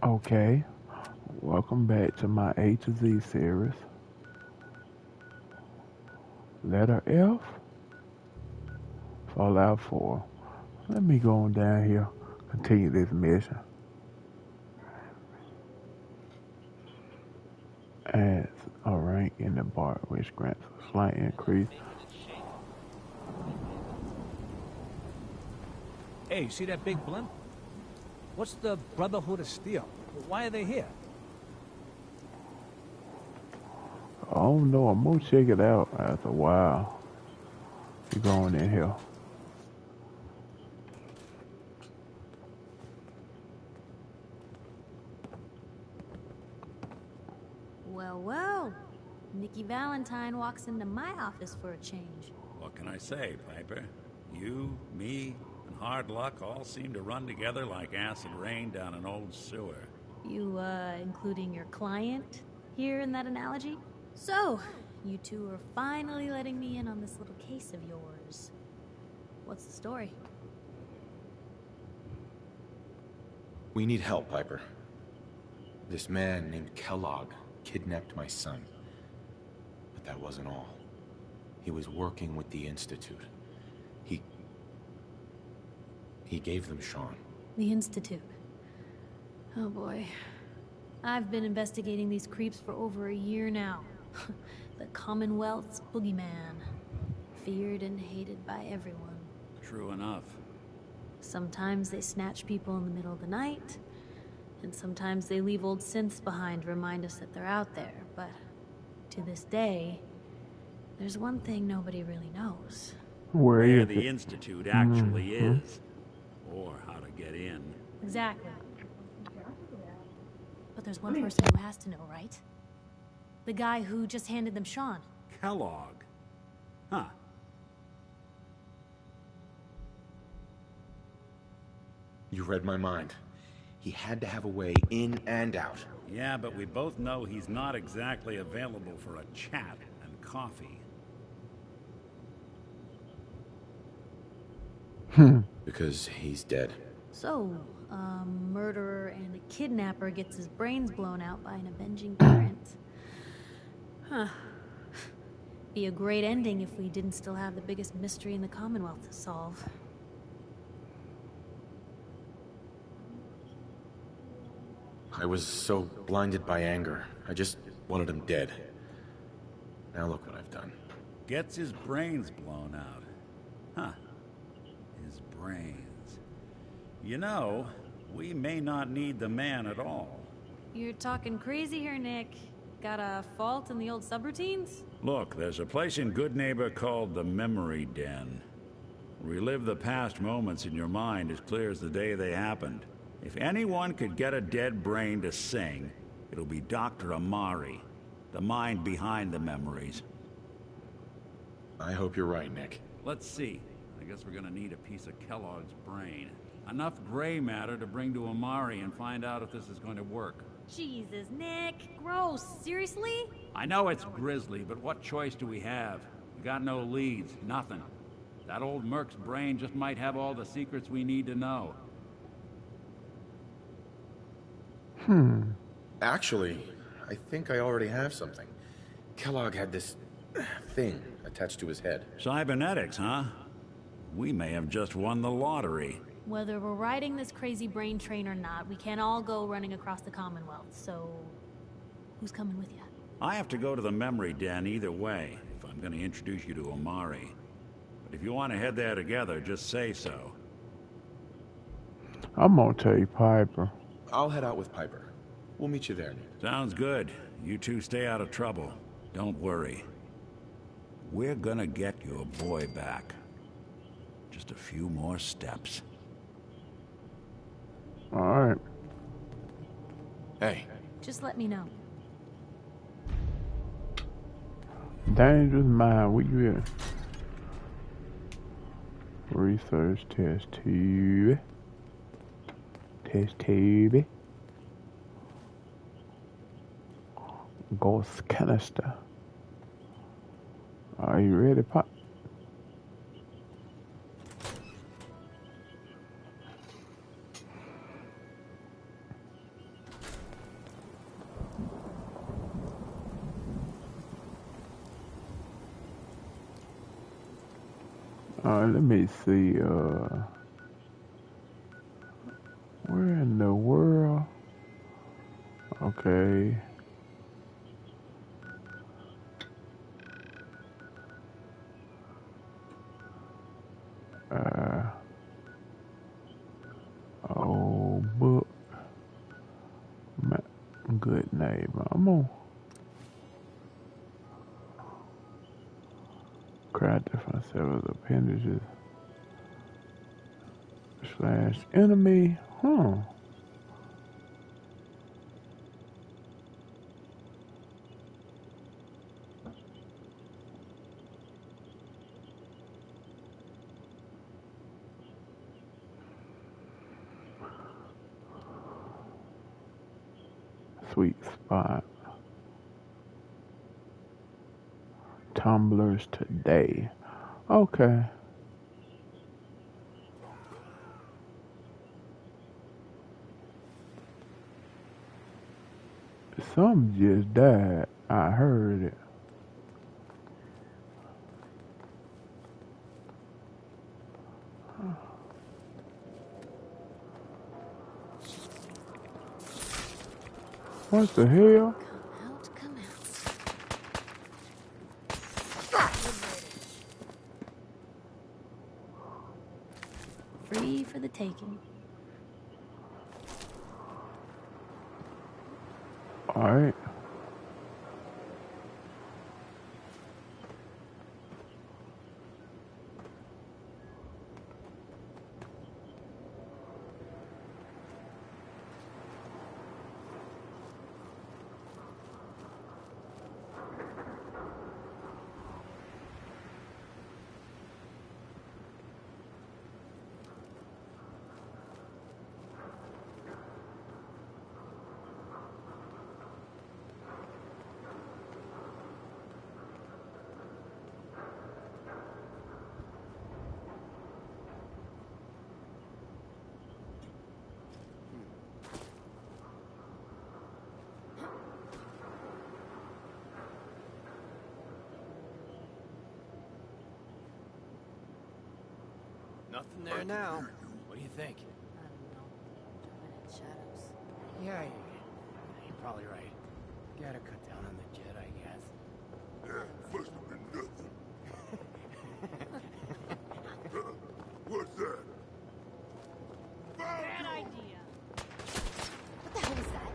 Okay, welcome back to my A to Z series. Letter F, Fallout 4. Let me go on down here, continue this mission. Adds a rank in the bar, which grants a slight increase. Hey, you see that big blimp? What's the Brotherhood of Steel? Why are they here? Oh no, I'm gonna check it out after a while. You going in here? Well, well. Nikki Valentine walks into my office for a change. What can I say, Piper? You, me, and hard luck all seem to run together like acid rain down an old sewer. You, including your client here in that analogy? So, you two are finally letting me in on this little case of yours. What's the story? We need help, Piper. This man named Kellogg kidnapped my son. But that wasn't all. He was working with the Institute. He gave them Sean. The Institute. Oh boy. I've been investigating these creeps for over a year now. The Commonwealth's boogeyman. Feared and hated by everyone. True enough. Sometimes they snatch people in the middle of the night, and sometimes they leave old synths behind to remind us that they're out there, but to this day, there's one thing nobody really knows. Where the Institute actually is. Or how to get in. Exactly. But there's one person who has to know, right? The guy who just handed them Sean. Kellogg. Huh. You read my mind. He had to have a way in and out. Yeah, but we both know he's not exactly available for a chat and coffee. Because he's dead. So, a murderer and a kidnapper gets his brains blown out by an avenging parent. Huh. Be a great ending if we didn't still have the biggest mystery in the Commonwealth to solve. I was so blinded by anger. I just wanted him dead. Now look what I've done. Gets his brains blown out. Huh. His brains. You know, we may not need the man at all. You're talking crazy here, Nick. Got a fault in the old subroutines? Look, there's a place in Good Neighbor called the Memory Den. Relive the past moments in your mind as clear as the day they happened. If anyone could get a dead brain to sing, it'll be Dr. Amari, the mind behind the memories. I hope you're right, Nick. Let's see. I guess we're gonna need a piece of Kellogg's brain. Enough gray matter to bring to Amari and find out if this is going to work. Jesus, Nick. Gross. Seriously? I know it's grisly, but what choice do we have? We got no leads, nothing. That old Merc's brain just might have all the secrets we need to know. Actually, I think I already have something. Kellogg had this thing attached to his head. Cybernetics, huh? We may have just won the lottery. Whether we're riding this crazy brain train or not, we can't all go running across the Commonwealth, so... who's coming with you? I have to go to the Memory Den either way, if I'm going to introduce you to Amari. But if you want to head there together, just say so. I'm gonna take Piper. I'll head out with Piper. We'll meet you there, Nick. Sounds good. You two stay out of trouble. Don't worry. We're gonna get your boy back. Just a few more steps. Alright. Hey. Just let me know. Dangerous mind, where you at? Research test tube. Test tube. Ghost canister. Are you ready, Pop? Let me see. Where in the world? Okay. Old book. Good neighbor. I'm on. Crafted from several appendages. / enemy. Huh. Sweet spot. Tumblers today. Okay. Some just died. I heard it. What the hell? Come out. Free for the taking. Alright. Nothing there now. What do you think? I don't know. Twilight shadows. Yeah, you're probably right. Gotta cut down on the jet, I guess. Yeah, must have been nothing. What's that? Bad idea. What the hell was that?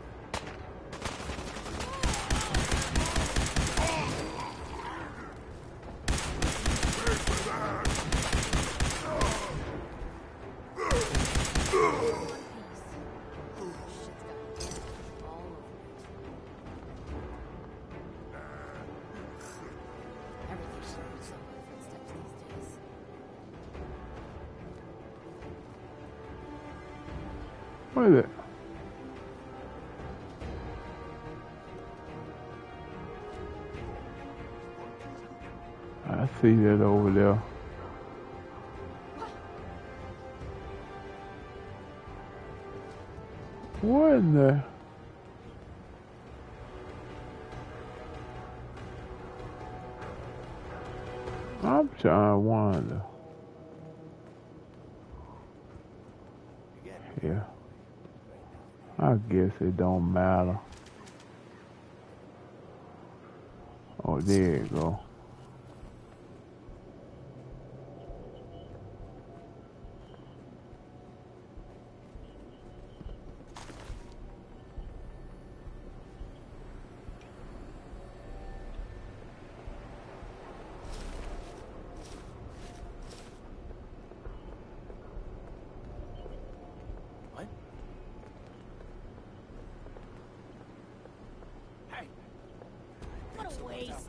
What is it? I see that over there. What in the? I'm trying to wonder. Yeah. I guess it don't matter. Oh, there you go. What? Hey! What a waste.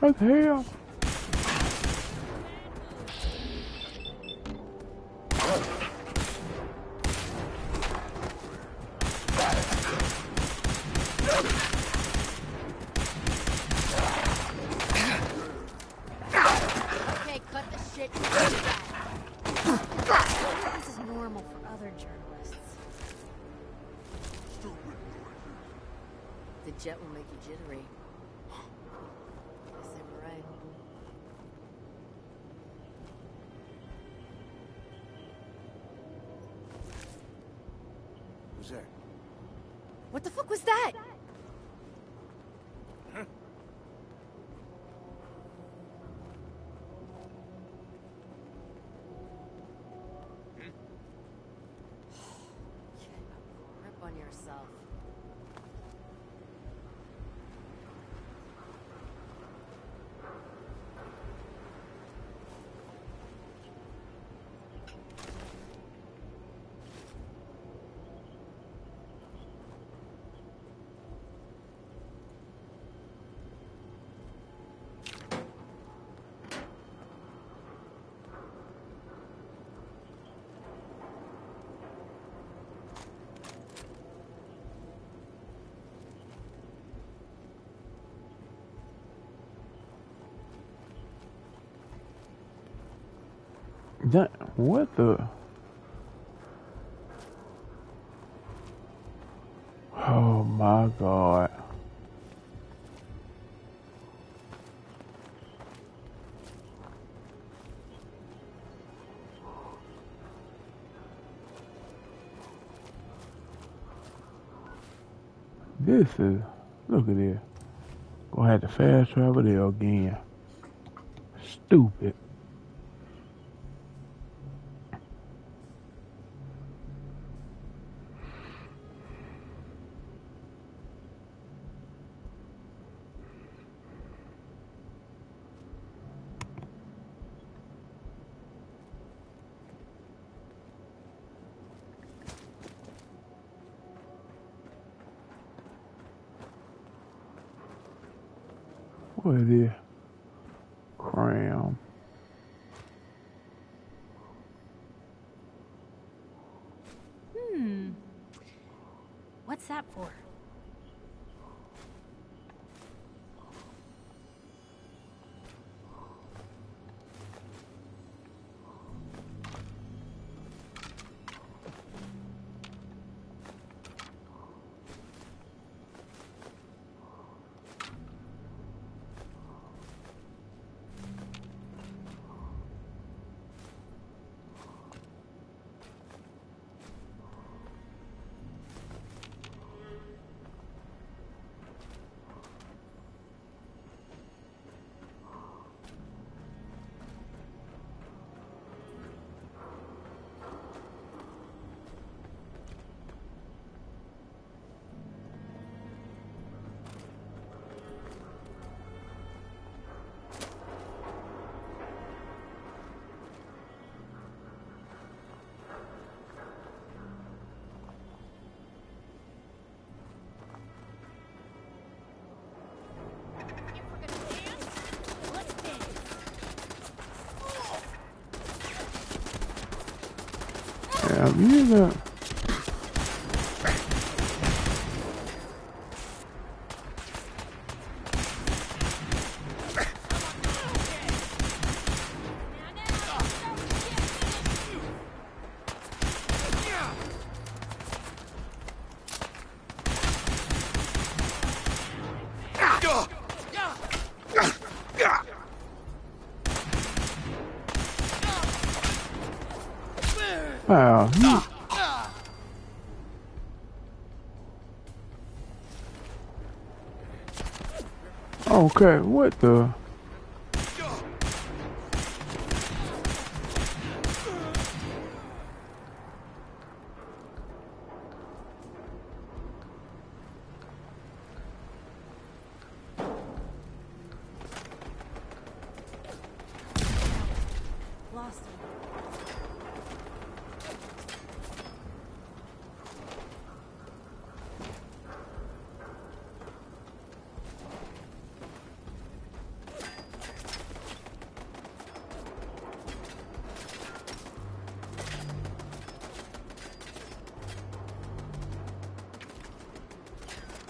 What the hell? Okay, cut the shit. This is The jet will make you jittery. Guess they were right. Who's there? What the fuck was that? Grip on yourself. That, what the? Oh my God. This is, look at this. Gonna have to fast travel there again. Stupid. What is this? Cram. What's that for? You got. Wow. Okay, what the? Lost him.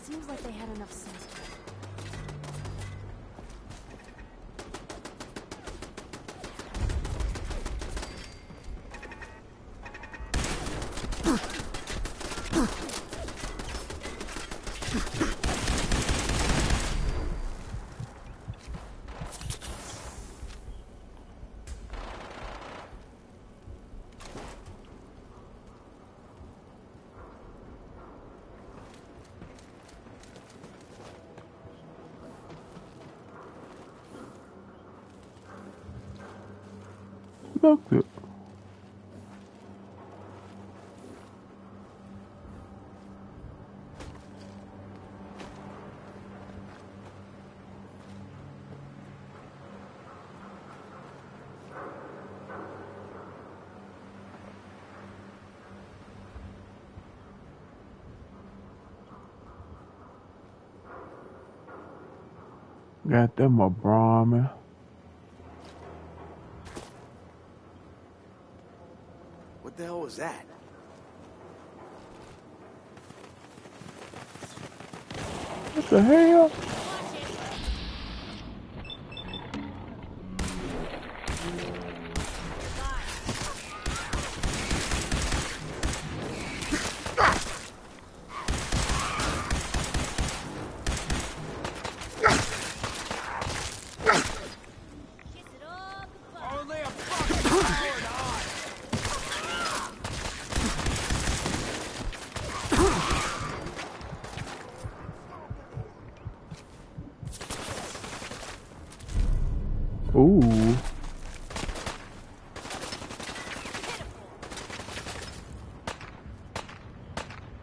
Seems like they had enough sense. looked it. Got them a Brahmin. What the hell was that? What the hell? Ooh.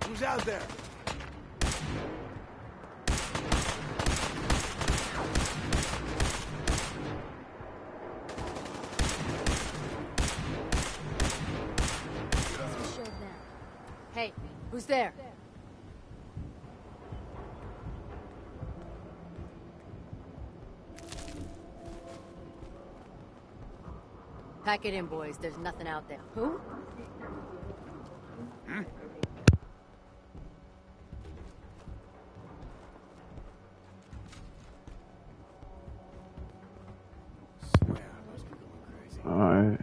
Who's out there? Hey, who's there? Pack it in, boys. There's nothing out there. Who? Swear, I must be going crazy. Alright.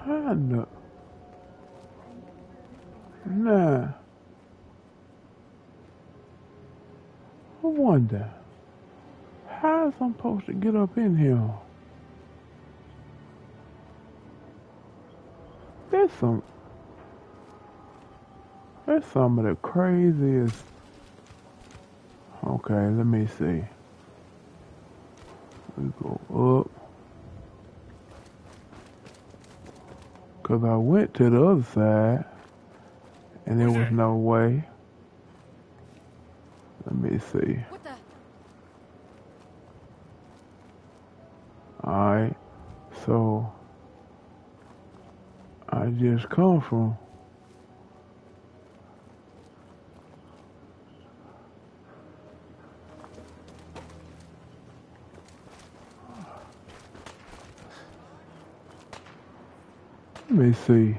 Kinda. Nah. I wonder. How is I'm supposed to get up in here? That's some of the craziest. Okay, let me see. We go up. Cause I went to the other side and there was no way. Let me see. What the? Alright, so I just come from. Let me see.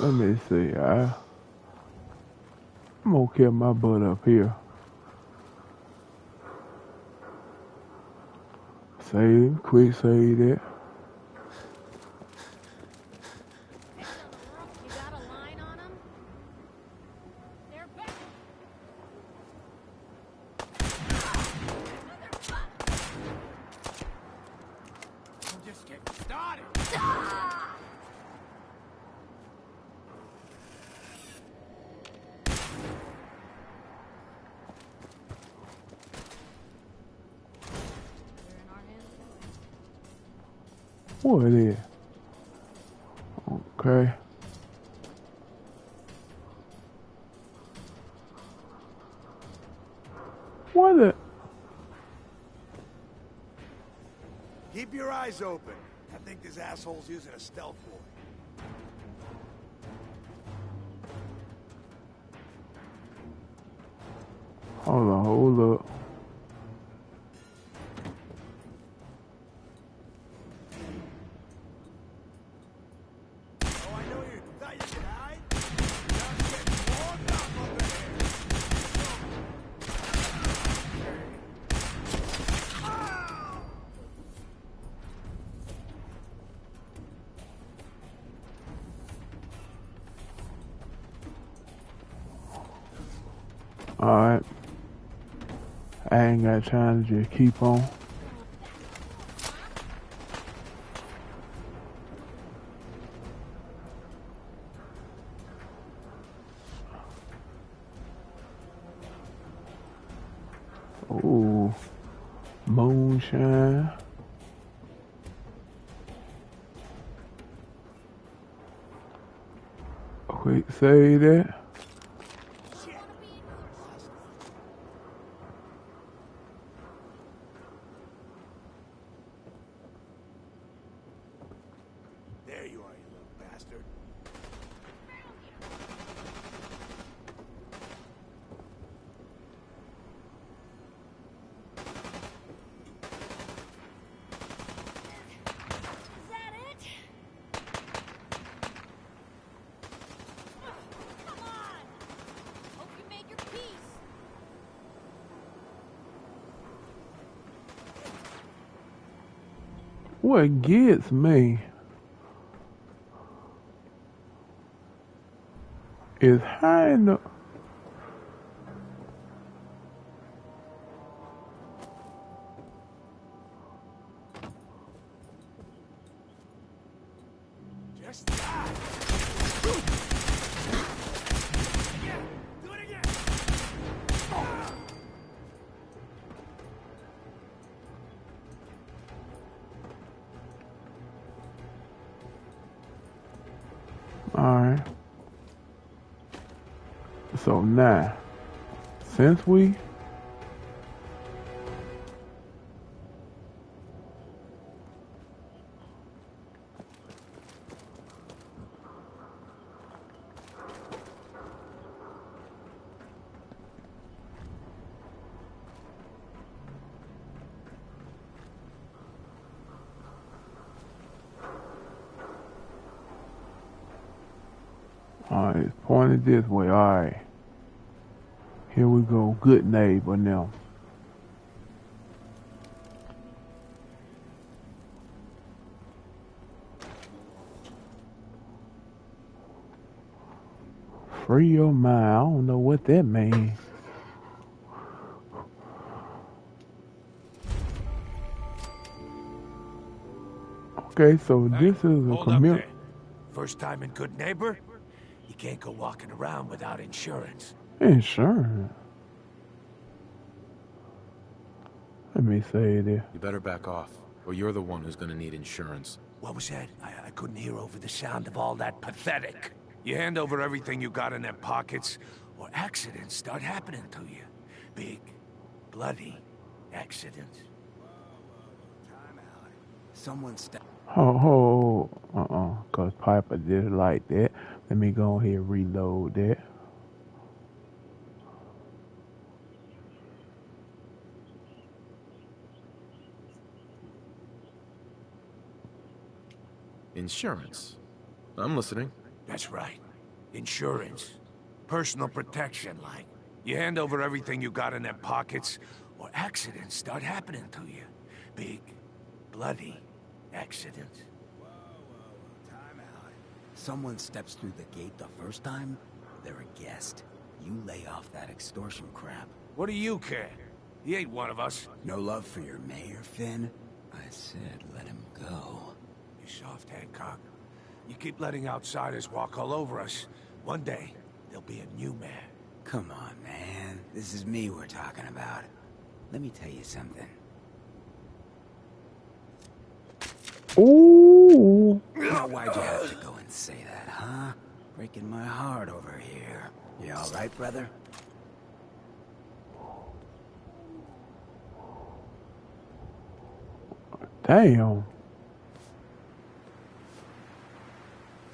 Let me see. I'm gonna get my butt up here. Save, quick save that. You got a line on them? They're back. I'm just getting started. What it is? Okay. What the? Keep your eyes open. I think this asshole's using a stealth boy. Hold up. Oh, I know you thought you could hide? Now it's getting warmed up over Alright. I ain't got time to just keep on. Moonshine. Quick say that. There you are, you little bastard. Is that it? Come on! Hope you made your peace. What gets me is how in the Just die. Again. Do it again. alright. So now, since we alright, it's pointed this way, alright. Here we go, good neighbor now. Free your mind, I don't know what that means. Okay, so this is a Hold up community. there. First time in Good Neighbor? You can't go walking around without insurance. Insurance. Let me say this. You better back off, or you're the one who's gonna need insurance. What was that? I couldn't hear over the sound of all that pathetic. You hand over everything you got in their pockets, or accidents start happening to you. Big, bloody accidents. Time out. Someone Cause Piper did it like that. Let me go ahead and reload that. Insurance. I'm listening. That's right. Insurance. Personal protection, like. You hand over everything you got in their pockets, or accidents start happening to you. Big, bloody accidents. Time out. Someone steps through the gate the first time, they're a guest. You lay off that extortion crap. What do you care? He ain't one of us. No love for your mayor, Finn? I said let him go. You soft, Hancock. You keep letting outsiders walk all over us. One day, there'll be a new mayor. Come on, man. This is me we're talking about. Let me tell you something. Ooh. Now, why'd you have to go and say that, huh? Breaking my heart over here. You all right, brother? Damn.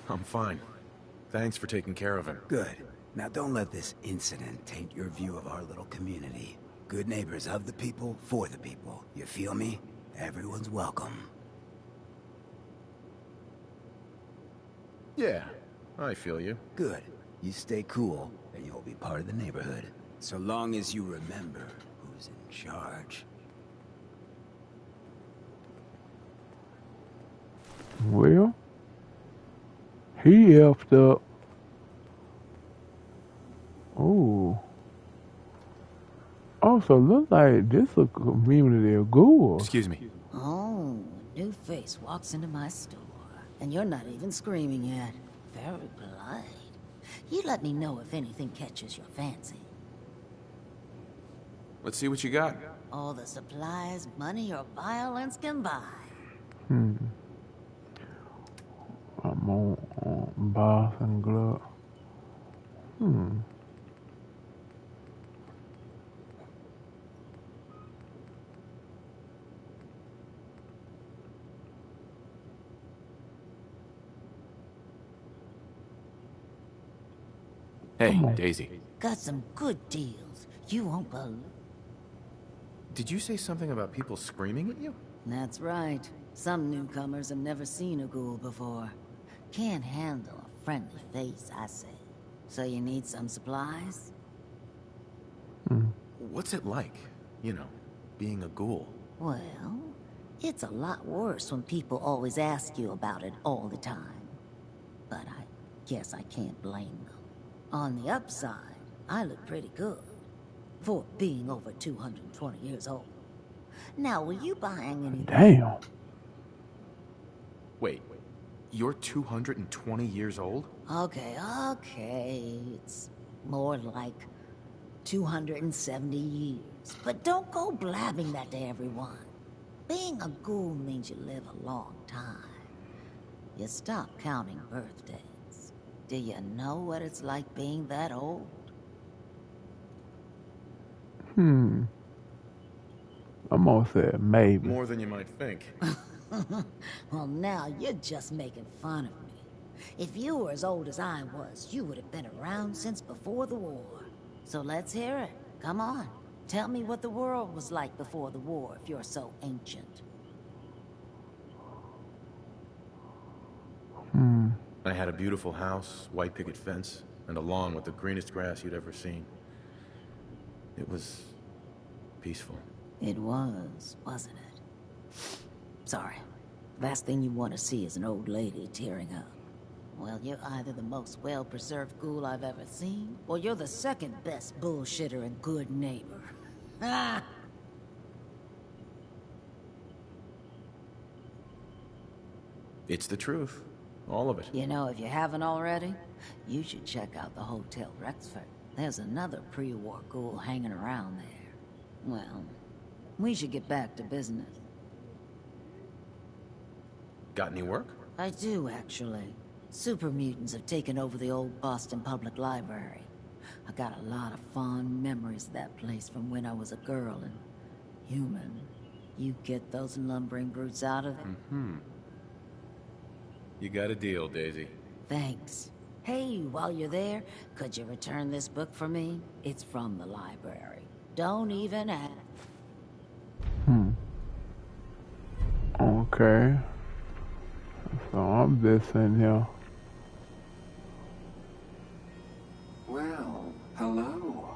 I'm fine. Thanks for taking care of him. Good. Now don't let this incident taint your view of our little community. Good neighbors of the people, for the people. You feel me? Everyone's welcome. Yeah, I feel you. Good. You stay cool, and you'll be part of the neighborhood. So long as you remember who's in charge. Well, he effed up. Ooh. Also, look like this a community of ghouls. Excuse me. Oh, new face walks into my store, and you're not even screaming yet. Very polite. You let me know if anything catches your fancy. Let's see what you got. All the supplies, money, or violence can buy. I'm on boss and glove. Hey, Daisy. Got some good deals. You won't believe. Did you say something about people screaming at you? That's right. Some newcomers have never seen a ghoul before. Can't handle a friendly face, I say. So you need some supplies? What's it like, you know, being a ghoul? Well, it's a lot worse when people always ask you about it all the time. But I guess I can't blame them. On the upside, I look pretty good for being over 220 years old. Now, were you buying any? Damn. Wait, you're 220 years old? Okay. It's more like 270 years. But don't go blabbing that to everyone. Being a ghoul means you live a long time. You stop counting birthdays. Do you know what it's like being that old? I'm gonna say maybe. More than you might think. Well, now you're just making fun of me. If you were as old as I was, you would have been around since before the war. So let's hear it. Come on. Tell me what the world was like before the war if you're so ancient. I had a beautiful house, white picket fence, and a lawn with the greenest grass you'd ever seen. It was peaceful. It was, wasn't it? Sorry. Last thing you want to see is an old lady tearing up. Well, you're either the most well-preserved ghoul I've ever seen, or you're the second best bullshitter and good neighbor. Ah! It's the truth. All of it. You know, if you haven't already, you should check out the Hotel Rexford. There's another pre-war ghoul hanging around there. Well, we should get back to business. Got any work? I do, actually. Super mutants have taken over the old Boston Public Library. I got a lot of fond memories of that place from when I was a girl and human. You get those lumbering brutes out of it? You got a deal, Daisy. Thanks. Hey, while you're there, could you return this book for me? It's from the library. Don't even ask. Okay. So I'm just in here. Well, hello.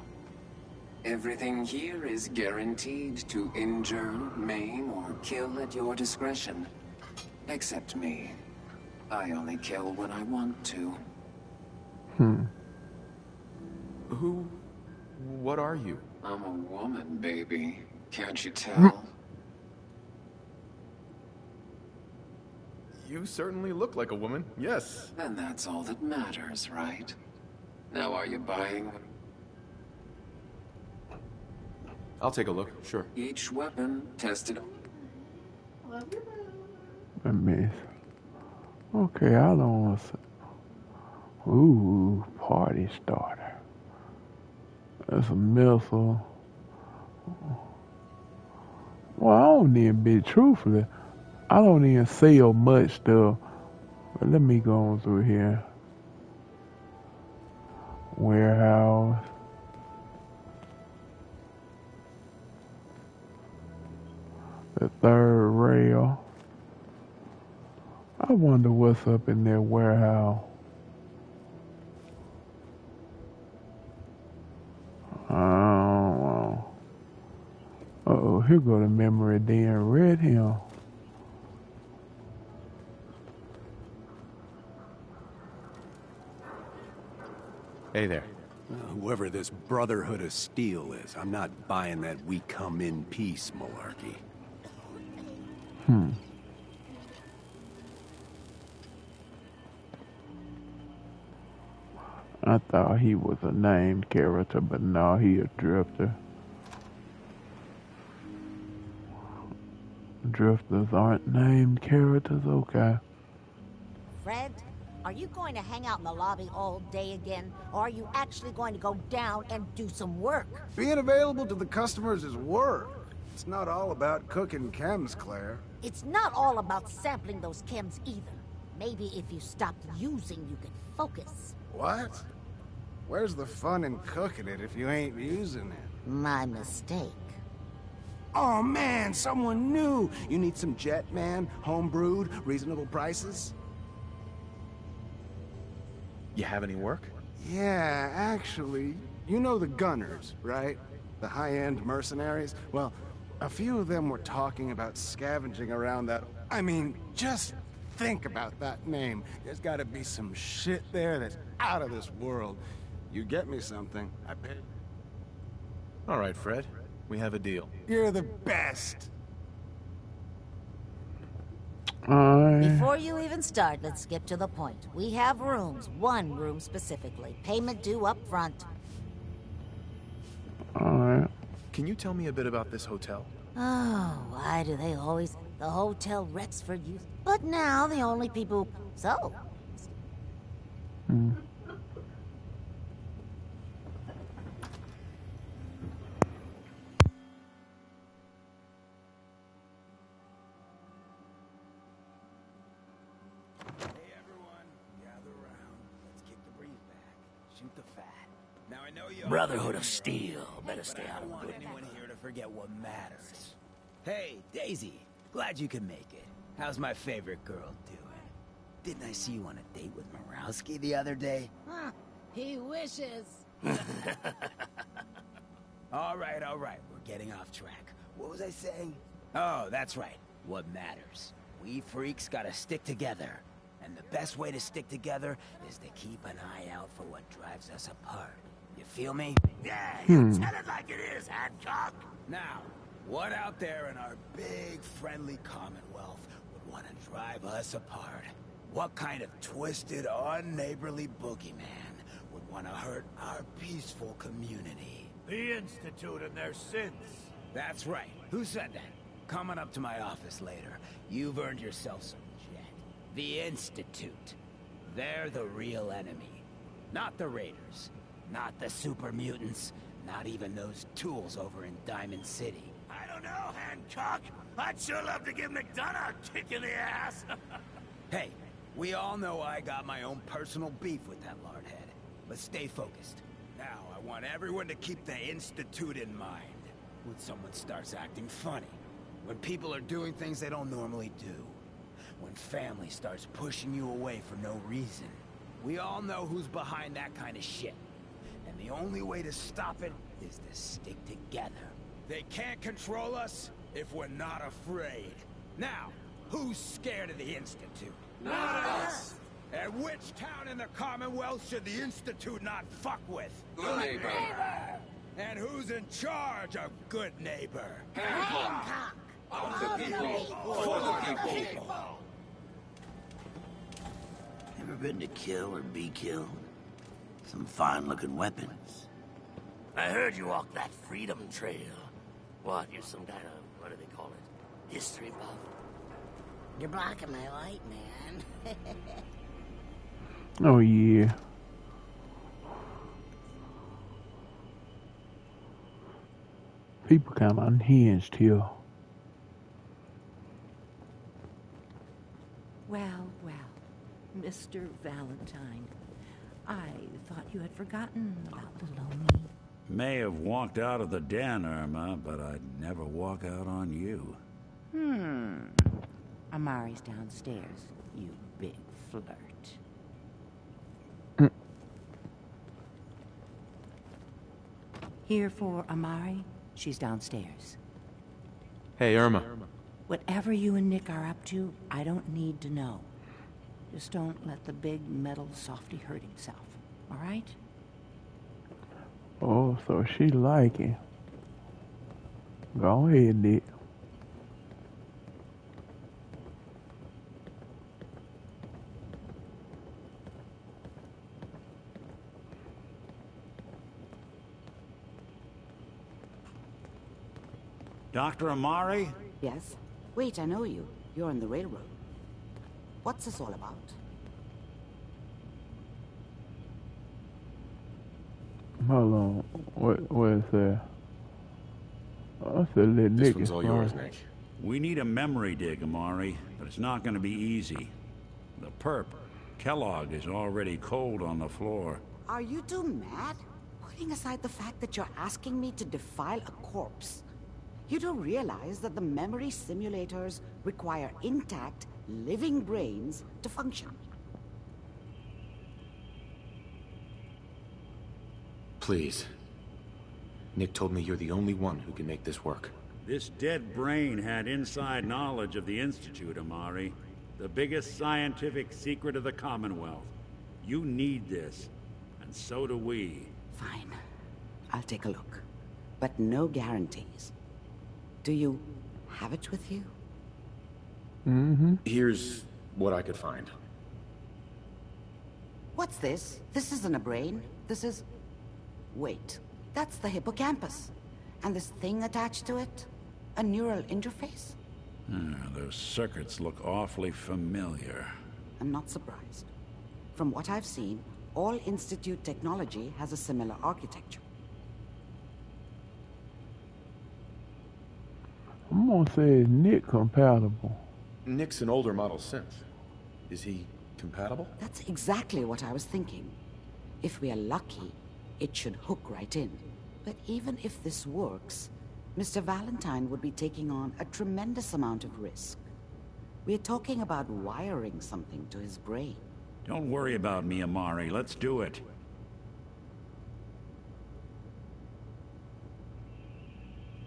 Everything here is guaranteed to injure, maim, or kill at your discretion. Except me. I only kill when I want to. What are you? I'm a woman, baby. Can't you tell? You certainly look like a woman, yes. And that's all that matters, right? Now are you buying? I'll take a look, sure. Each weapon tested. Let me. Okay, I don't want to. Ooh, party starter. That's a missile. Well, I don't even be truthfully. I don't even sell much stuff. But let me go on through here. Warehouse. The third rail. I wonder what's up in their warehouse. I don't know. Uh-oh, here go the memory den. Red Hill. Hey there. Whoever this Brotherhood of Steel is, I'm not buying that we come in peace malarkey. I thought he was a named character, but no, he a drifter. drifters aren't named characters, okay. Fred, are you going to hang out in the lobby all day again, or are you actually going to go down and do some work? Being available to the customers is work. It's not all about cooking chems, Claire. It's not all about sampling those chems either. Maybe if you stopped using, you could focus. What? Where's the fun in cooking it if you ain't using it? My mistake. Oh man, someone new! You need some Jet, man? Home-brewed, reasonable prices? You have any work? Yeah, actually. You know the Gunners, right? The high-end mercenaries? Well, a few of them were talking about scavenging around that... I mean, just think about that name. There's gotta be some shit there that's out of this world. You get me something, I pay. All right, Fred. We have a deal. You're the best. Before you even start, let's skip to the point. We have rooms, one room specifically. Payment due up front. Alright. Can you tell me a bit about this hotel? Oh, why do they always... The hotel Rexford youth. But now the only people... So... Brotherhood of Steel. Better stay out of good. Anyone here to forget what matters. Hey, Daisy. Glad you could make it. How's my favorite girl doing? Didn't I see you on a date with Murawski the other day? Huh, he wishes. All right. We're getting off track. What was I saying? Oh, that's right. What matters. We freaks gotta stick together. And the best way to stick together is to keep an eye out for what drives us apart. You feel me? Yeah, you tell it like it is, Hancock. Now, what out there in our big, friendly Commonwealth would want to drive us apart? What kind of twisted, unneighborly boogeyman would want to hurt our peaceful community? The Institute and their sins. That's right. Who said that? Coming up to my office later. You've earned yourself some jet. The Institute. They're the real enemy. Not the Raiders. Not the super mutants. Not even those tools over in Diamond City. I don't know, Hancock. I'd sure love to give McDonough a kick in the ass. Hey, we all know I got my own personal beef with that lardhead. But stay focused. Now, I want everyone to keep the Institute in mind. When someone starts acting funny. When people are doing things they don't normally do. When family starts pushing you away for no reason. We all know who's behind that kind of shit. And the only way to stop it is to stick together. They can't control us if we're not afraid. Now, who's scared of the Institute? Not us! And which town in the Commonwealth should the Institute not fuck with? Good neighbor. And who's in charge of Good Neighbor? Hancock! Of the people, for the people. Ever been to kill or be killed? Some fine-looking weapons. I heard you walk that freedom trail. What, you're some kind of, what do they call it? History buff? You're blocking my light, man. Oh, yeah. People kind of unhinged here. Well, Mr. Valentine. I thought you had forgotten about the lonely. May have walked out of the den, Irma, but I'd never walk out on you. Amari's downstairs, you big flirt. Here for Amari? She's downstairs. Hey, Irma. Whatever you and Nick are up to, I don't need to know. Just don't let the big metal softy hurt himself, all right? Oh, so she like it. Go ahead, Nick. Dr. Amari? Yes? Wait, I know you. You're on the railroad. What's this all about? Hold on. What is that? I said let Nick This one's all yours, explain. Nick. We need a memory dig, Amari, but it's not going to be easy. The perp, Kellogg, is already cold on the floor. Are you two mad? Putting aside the fact that you're asking me to defile a corpse, you don't realize that the memory simulators require intact, living brains to function. Please. Nick told me you're the only one who can make this work. This dead brain had inside knowledge of the Institute, Amari. The biggest scientific secret of the Commonwealth. You need this, and so do we. Fine. I'll take a look. But no guarantees. Do you have it with you? Mm-hmm. Here's what I could find. What's this? This isn't a brain. This is... Wait. That's the hippocampus. And this thing attached to it? A neural interface? Those circuits look awfully familiar. I'm not surprised. From what I've seen, all Institute technology has a similar architecture. I'm gonna say is Nick compatible. Nick's an older model synth. Is he compatible? That's exactly what I was thinking. If we are lucky, it should hook right in. But even if this works, Mr. Valentine would be taking on a tremendous amount of risk. We're talking about wiring something to his brain. Don't worry about me, Amari. Let's do it.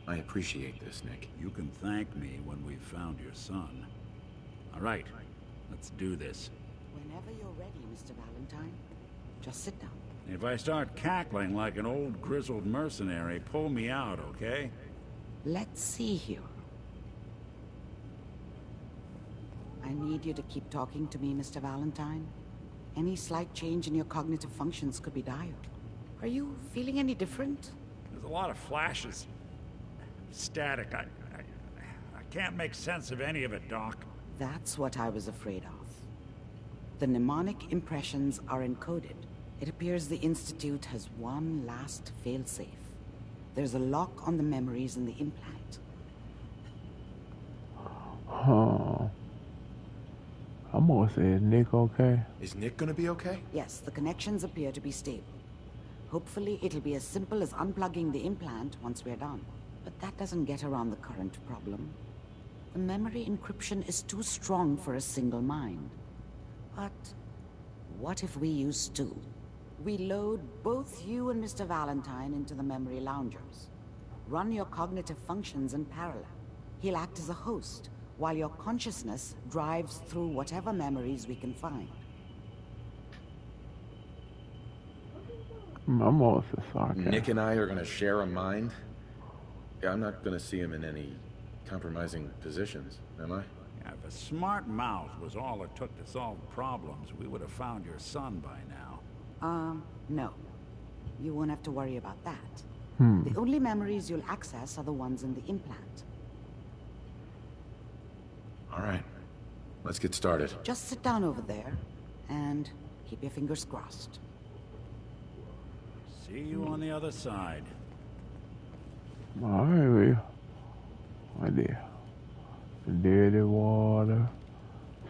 I appreciate this, Nick. You can thank me when we've found your son. All right, let's do this. Whenever you're ready, Mr. Valentine, just sit down. If I start cackling like an old grizzled mercenary, pull me out, okay? Let's see here. I need you to keep talking to me, Mr. Valentine. Any slight change in your cognitive functions could be dire. Are you feeling any different? There's a lot of flashes. Static. I can't make sense of any of it, Doc. That's what I was afraid of. The mnemonic impressions are encoded. It appears the Institute has one last failsafe. There's a lock on the memories in the implant. I'm gonna say is Nick okay? Is Nick gonna be okay? Yes, the connections appear to be stable. Hopefully it'll be as simple as unplugging the implant once we're done. But that doesn't get around the current problem. The memory encryption is too strong for a single mind. But what if we use two? We load both you and Mr. Valentine into the memory loungers. Run your cognitive functions in parallel. He'll act as a host, while your consciousness drives through whatever memories we can find. I'm gonna say sarcasm. Nick and I are gonna share a mind? Yeah, I'm not gonna see him in any compromising positions, am I? Yeah, if a smart mouth was all it took to solve problems, we would have found your son by now. No. You won't have to worry about that. Hmm. The only memories you'll access are the ones in the implant. All right. Let's get started. Just sit down over there and keep your fingers crossed. See you on the other side. Alright, well. Right there. Dirty water.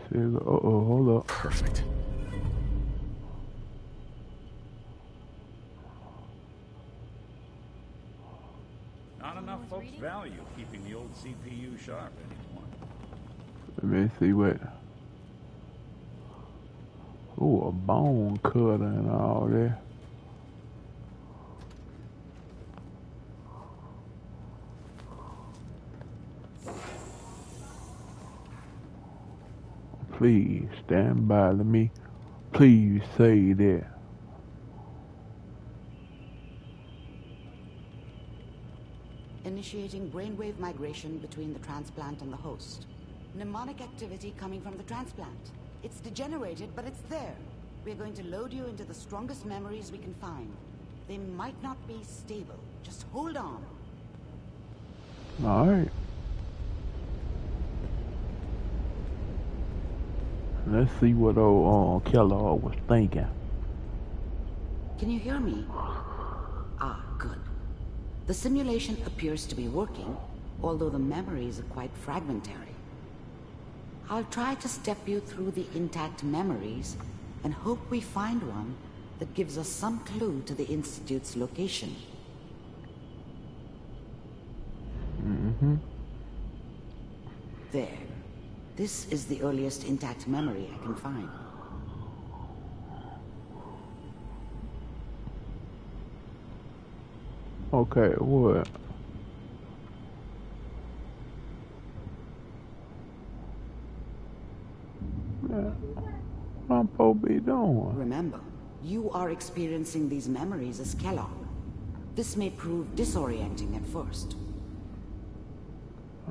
Cigarette. Uh-oh, hold up. Perfect. Not enough folks value keeping the old CPU sharp anymore. Let me see what. Ooh, a bone cutter and all that. Please stand by. Let me please say that. Initiating brainwave migration between the transplant and the host. Mnemonic activity coming from the transplant. It's degenerated, but it's there. We're going to load you into the strongest memories we can find. They might not be stable. Just hold on. Alright. Let's see what old Kellogg was thinking. Can you hear me? Ah, good. The simulation appears to be working, although the memories are quite fragmentary. I'll try to step you through the intact memories and hope we find one that gives us some clue to the Institute's location. Mm-hmm. There. This is the earliest intact memory I can find. Okay, what? Yeah. What I'm supposed to be doing? Remember, you are experiencing these memories as Kellogg. This may prove disorienting at first.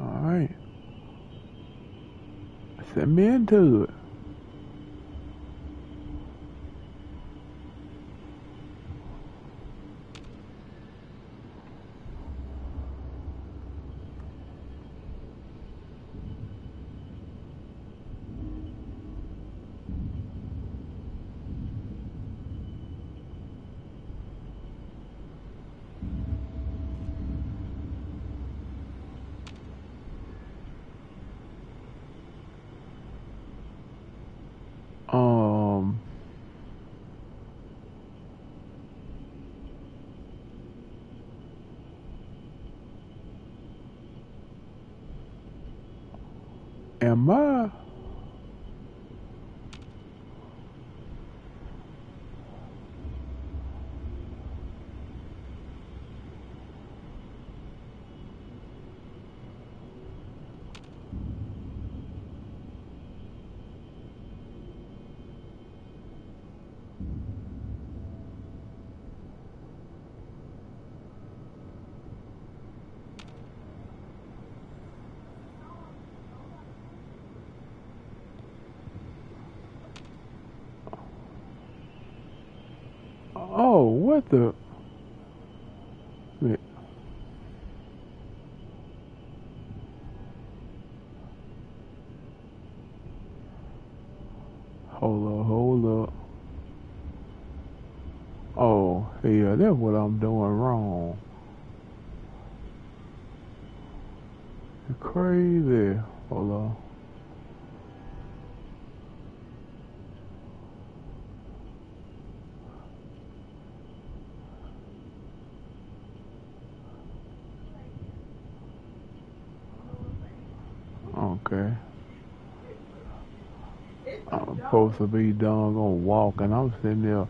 Alright. Send me into it. Am I? Oh, what the? Wait. Hold up. Oh, yeah, that's what I'm doing wrong. You're crazy. Hold on. Okay. I'm supposed to be doggone walking. I'm sitting there,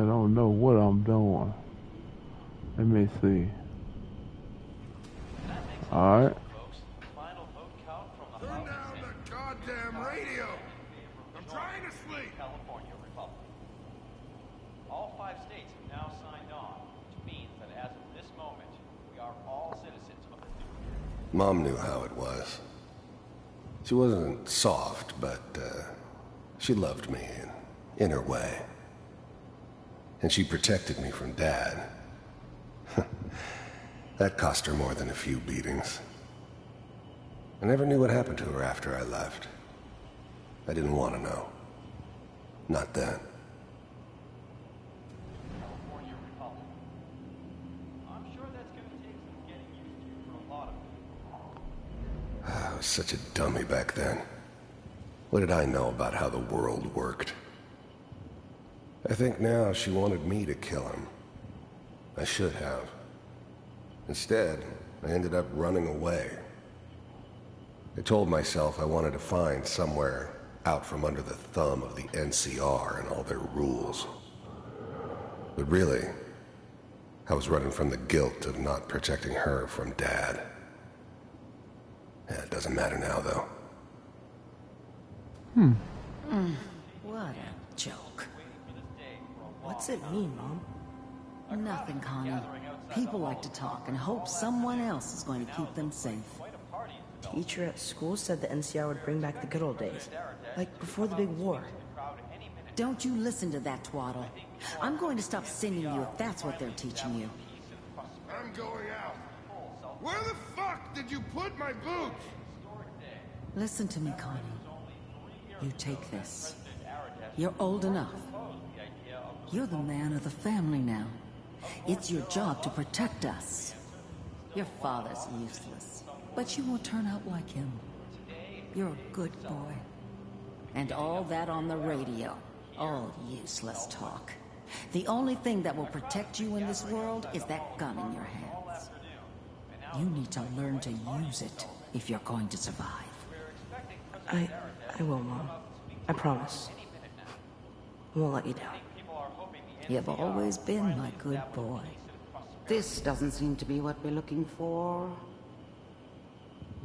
don't know what I'm doing. Let me see. Alright. Turn down the goddamn radio! I'm trying to sleep! California Republic. All 5 states have now signed on, which means that as of this moment, we are all citizens of the new... Mom knew how it was. She wasn't soft, but she loved me in her way. And she protected me from Dad. That cost her more than a few beatings. I never knew what happened to her after I left. I didn't want to know. Not then. California Republic. I'm sure that's going to take some getting used to for a lot of people. I was such a dummy back then. What did I know about how the world worked? I think now she wanted me to kill him. I should have. Instead, I ended up running away. I told myself I wanted to find somewhere out from under the thumb of the NCR and all their rules. But really, I was running from the guilt of not protecting her from Dad. Yeah, it doesn't matter now, though. What a joke. What's it mean, Mom? Nothing, Connie. People like to talk and hope someone else is going to keep them safe. Teacher at school said the NCR would bring back the good old days. Like before the big war. Don't you listen to that twaddle. I'm going to stop singing you if that's what they're teaching you. I'm going out. Where the fuck did you put my boots? Listen to me, Connie. You take this. You're old enough. You're the man of the family now. It's your job to protect us. Your father's useless, but you won't turn out like him. You're a good boy. And all that on the radio. All useless talk. The only thing that will protect you in this world is that gun in your hands. You need to learn to use it if you're going to survive. I will, Mom. I promise. I won't let you down. You've always been my good boy. This doesn't seem to be what we're looking for.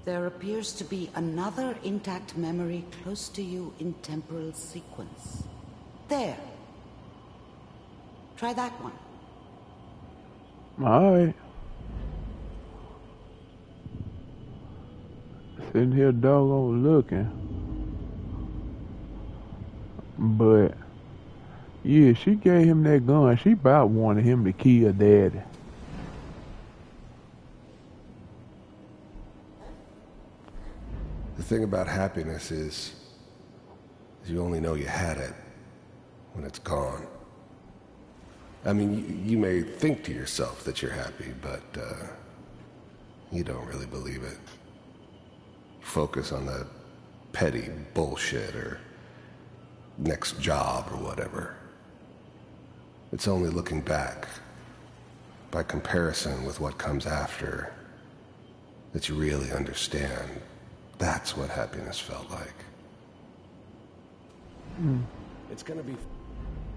There appears to be another intact memory close to you in temporal sequence. There. Try that one. Alright. Sitting here doggone looking. But yeah, she gave him that gun. She about wanted him to kill Daddy. The thing about happiness is you only know you had it when it's gone. I mean, you may think to yourself that you're happy, but you don't really believe it. You focus on the petty bullshit or next job or whatever. It's only looking back, by comparison with what comes after, that you really understand. That's what happiness felt like. It's gonna be...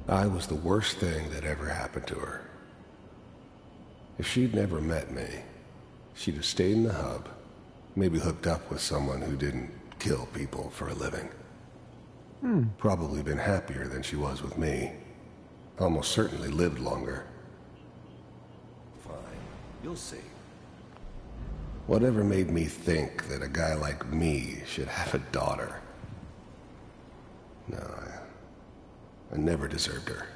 I was the worst thing that ever happened to her. If she'd never met me, she'd have stayed in the hub, maybe hooked up with someone who didn't kill people for a living. Probably been happier than she was with me. Almost certainly lived longer. Fine, you'll see. Whatever made me think that a guy like me should have a daughter? No, I never deserved her.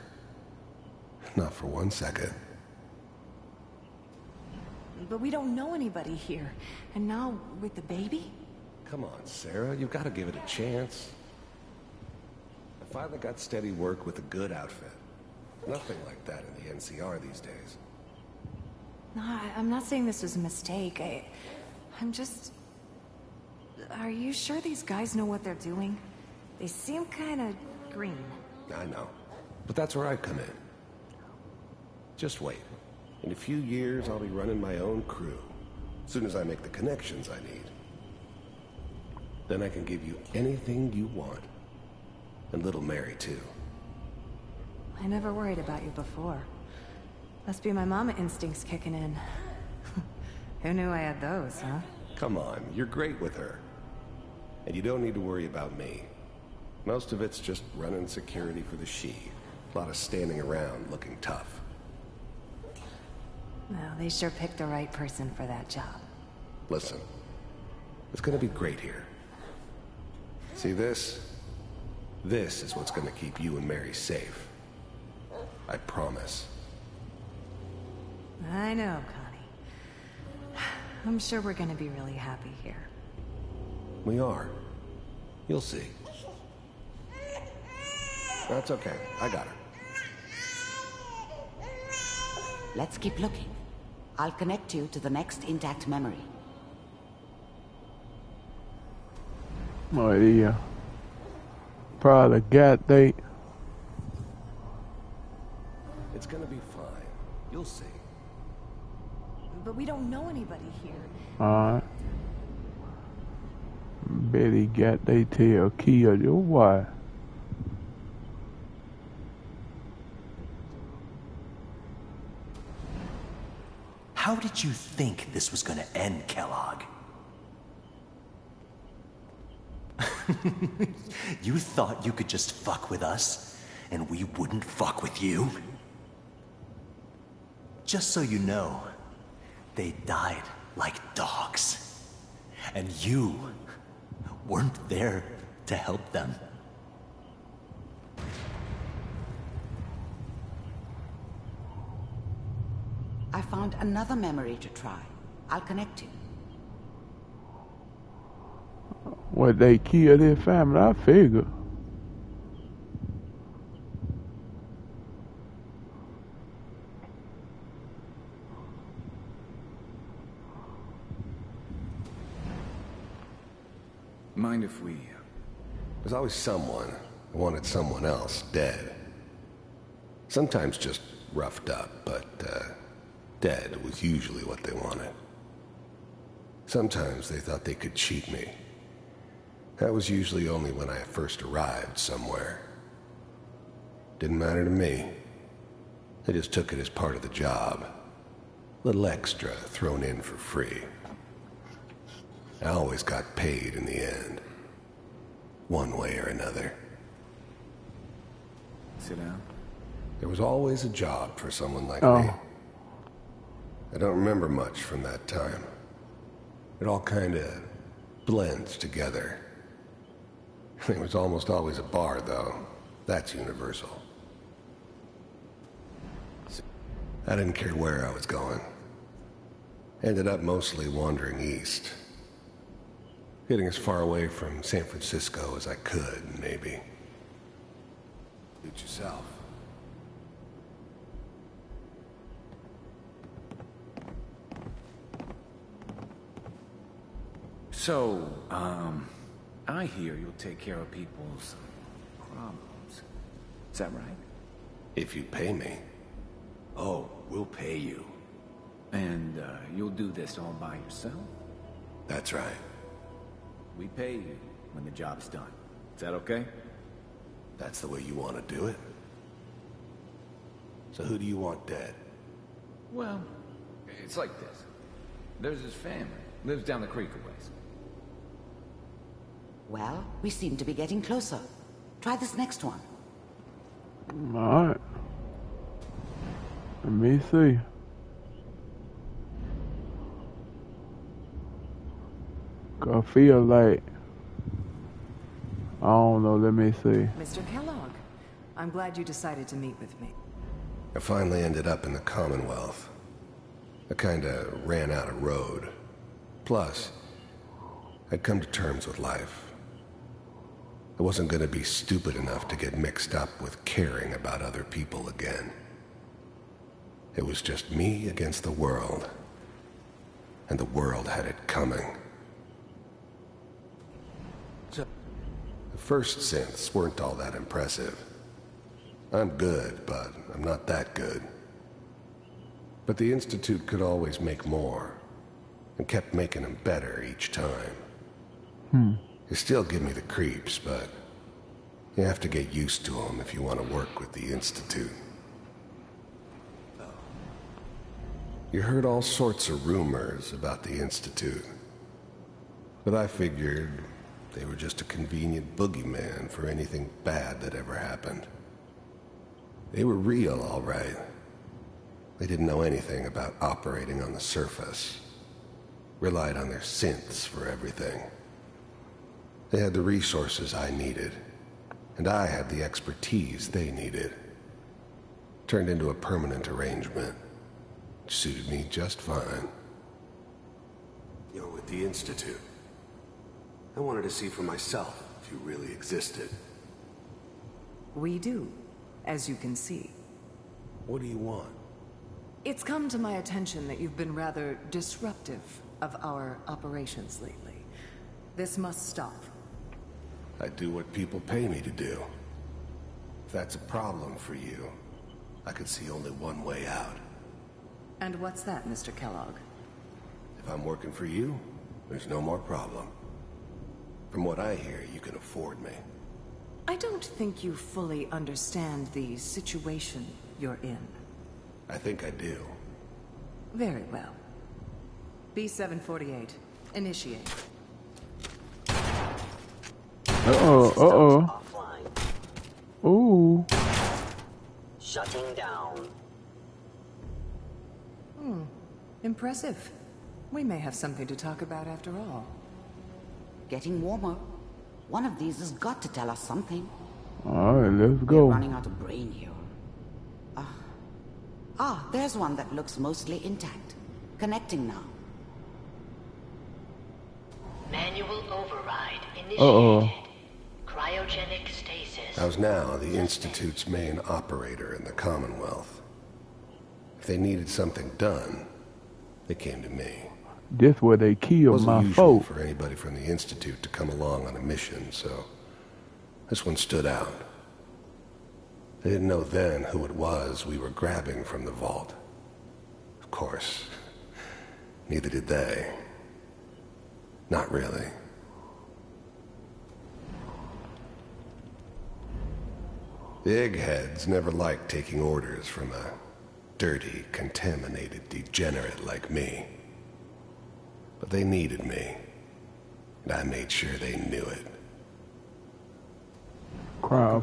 Not for 1 second. But we don't know anybody here. And now, with the baby? Come on, Sarah, you've got to give it a chance. I finally got steady work with a good outfit. Nothing like that in the NCR these days. No, I'm not saying this was a mistake. I'm just... Are you sure these guys know what they're doing? They seem kind of green. I know. But that's where I come in. Just wait. In a few years, I'll be running my own crew. As soon as I make the connections I need. Then I can give you anything you want. And little Mary, too. I never worried about you before. Must be my mama instincts kicking in. Who knew I had those, huh? Come on, you're great with her. And you don't need to worry about me. Most of it's just running security for the she. A lot of standing around looking tough. Well, they sure picked the right person for that job. Listen, it's gonna be great here. See this? This is what's gonna keep you and Mary safe. I promise. I know, Connie. I'm sure we're gonna be really happy here. We are. You'll see. That's okay. I got her. Let's keep looking. I'll connect you to the next intact memory. Oh, yeah. Probably got they. It's gonna be fine. You'll see. But we don't know anybody here. Alright. Betty got they tail killed your wife. How did you think this was gonna end, Kellogg? You thought you could just fuck with us, and we wouldn't fuck with you? Just so you know, they died like dogs. And you weren't there to help them. I found another memory to try. I'll connect you. What, they killed his family? I figure. Mind if we... There's always someone who wanted someone else dead. Sometimes just roughed up, but dead was usually what they wanted. Sometimes they thought they could cheat me. That was usually only when I first arrived somewhere. Didn't matter to me. They just took it as part of the job. Little extra thrown in for free. I always got paid in the end. One way or another. Sit down. There was always a job for someone like me. I don't remember much from that time. It all kind of blends together. There was almost always a bar, though. That's universal. I didn't care where I was going. Ended up mostly wandering east. Getting as far away from San Francisco as I could, maybe. Suit yourself. So, I hear you'll take care of people's problems. Is that right? If you pay me. Oh, we'll pay you. And, you'll do this all by yourself? That's right. We pay you when the job's done. Is that okay? That's the way you want to do it? So who do you want dead? Well, it's like this. There's his family. Lives down the creek a ways. Well, we seem to be getting closer. Try this next one. Alright. Let me see. I feel like, I don't know, let me see. Mr. Kellogg, I'm glad you decided to meet with me. I finally ended up in the Commonwealth. I kinda ran out of road. Plus, I'd come to terms with life. I wasn't gonna be stupid enough to get mixed up with caring about other people again. It was just me against the world. And the world had it coming. The first synths weren't all that impressive. I'm good, but I'm not that good. But the Institute could always make more, and kept making them better each time. They still give me the creeps, but you have to get used to them if you want to work with the Institute. You heard all sorts of rumors about the Institute, but I figured they were just a convenient boogeyman for anything bad that ever happened. They were real, all right. They didn't know anything about operating on the surface. Relied on their synths for everything. They had the resources I needed, and I had the expertise they needed. Turned into a permanent arrangement, which suited me just fine. You're with the Institute. I wanted to see for myself if you really existed. We do, as you can see. What do you want? It's come to my attention that you've been rather disruptive of our operations lately. This must stop. I do what people pay me to do. If that's a problem for you, I could see only one way out. And what's that, Mr. Kellogg? If I'm working for you, there's no more problem. From what I hear, you can afford me. I don't think you fully understand the situation you're in. I think I do. Very well. B-748, initiate. Ooh. Shutting down. Impressive. We may have something to talk about after all. Getting warmer. One of these has got to tell us something. Alright, let's go. We're running out of brain here. There's one that looks mostly intact. Connecting now. Manual override initiated. Uh-oh. Cryogenic stasis. I was now the Institute's main operator in the Commonwealth. If they needed something done, they came to me. This where they killed my usual folk. for anybody from the Institute to come along on a mission, so this one stood out. They didn't know then who it was we were grabbing from the vault. Of course, neither did they. Not really. The eggheads never liked taking orders from a dirty, contaminated degenerate like me. But they needed me, and I made sure they knew it. I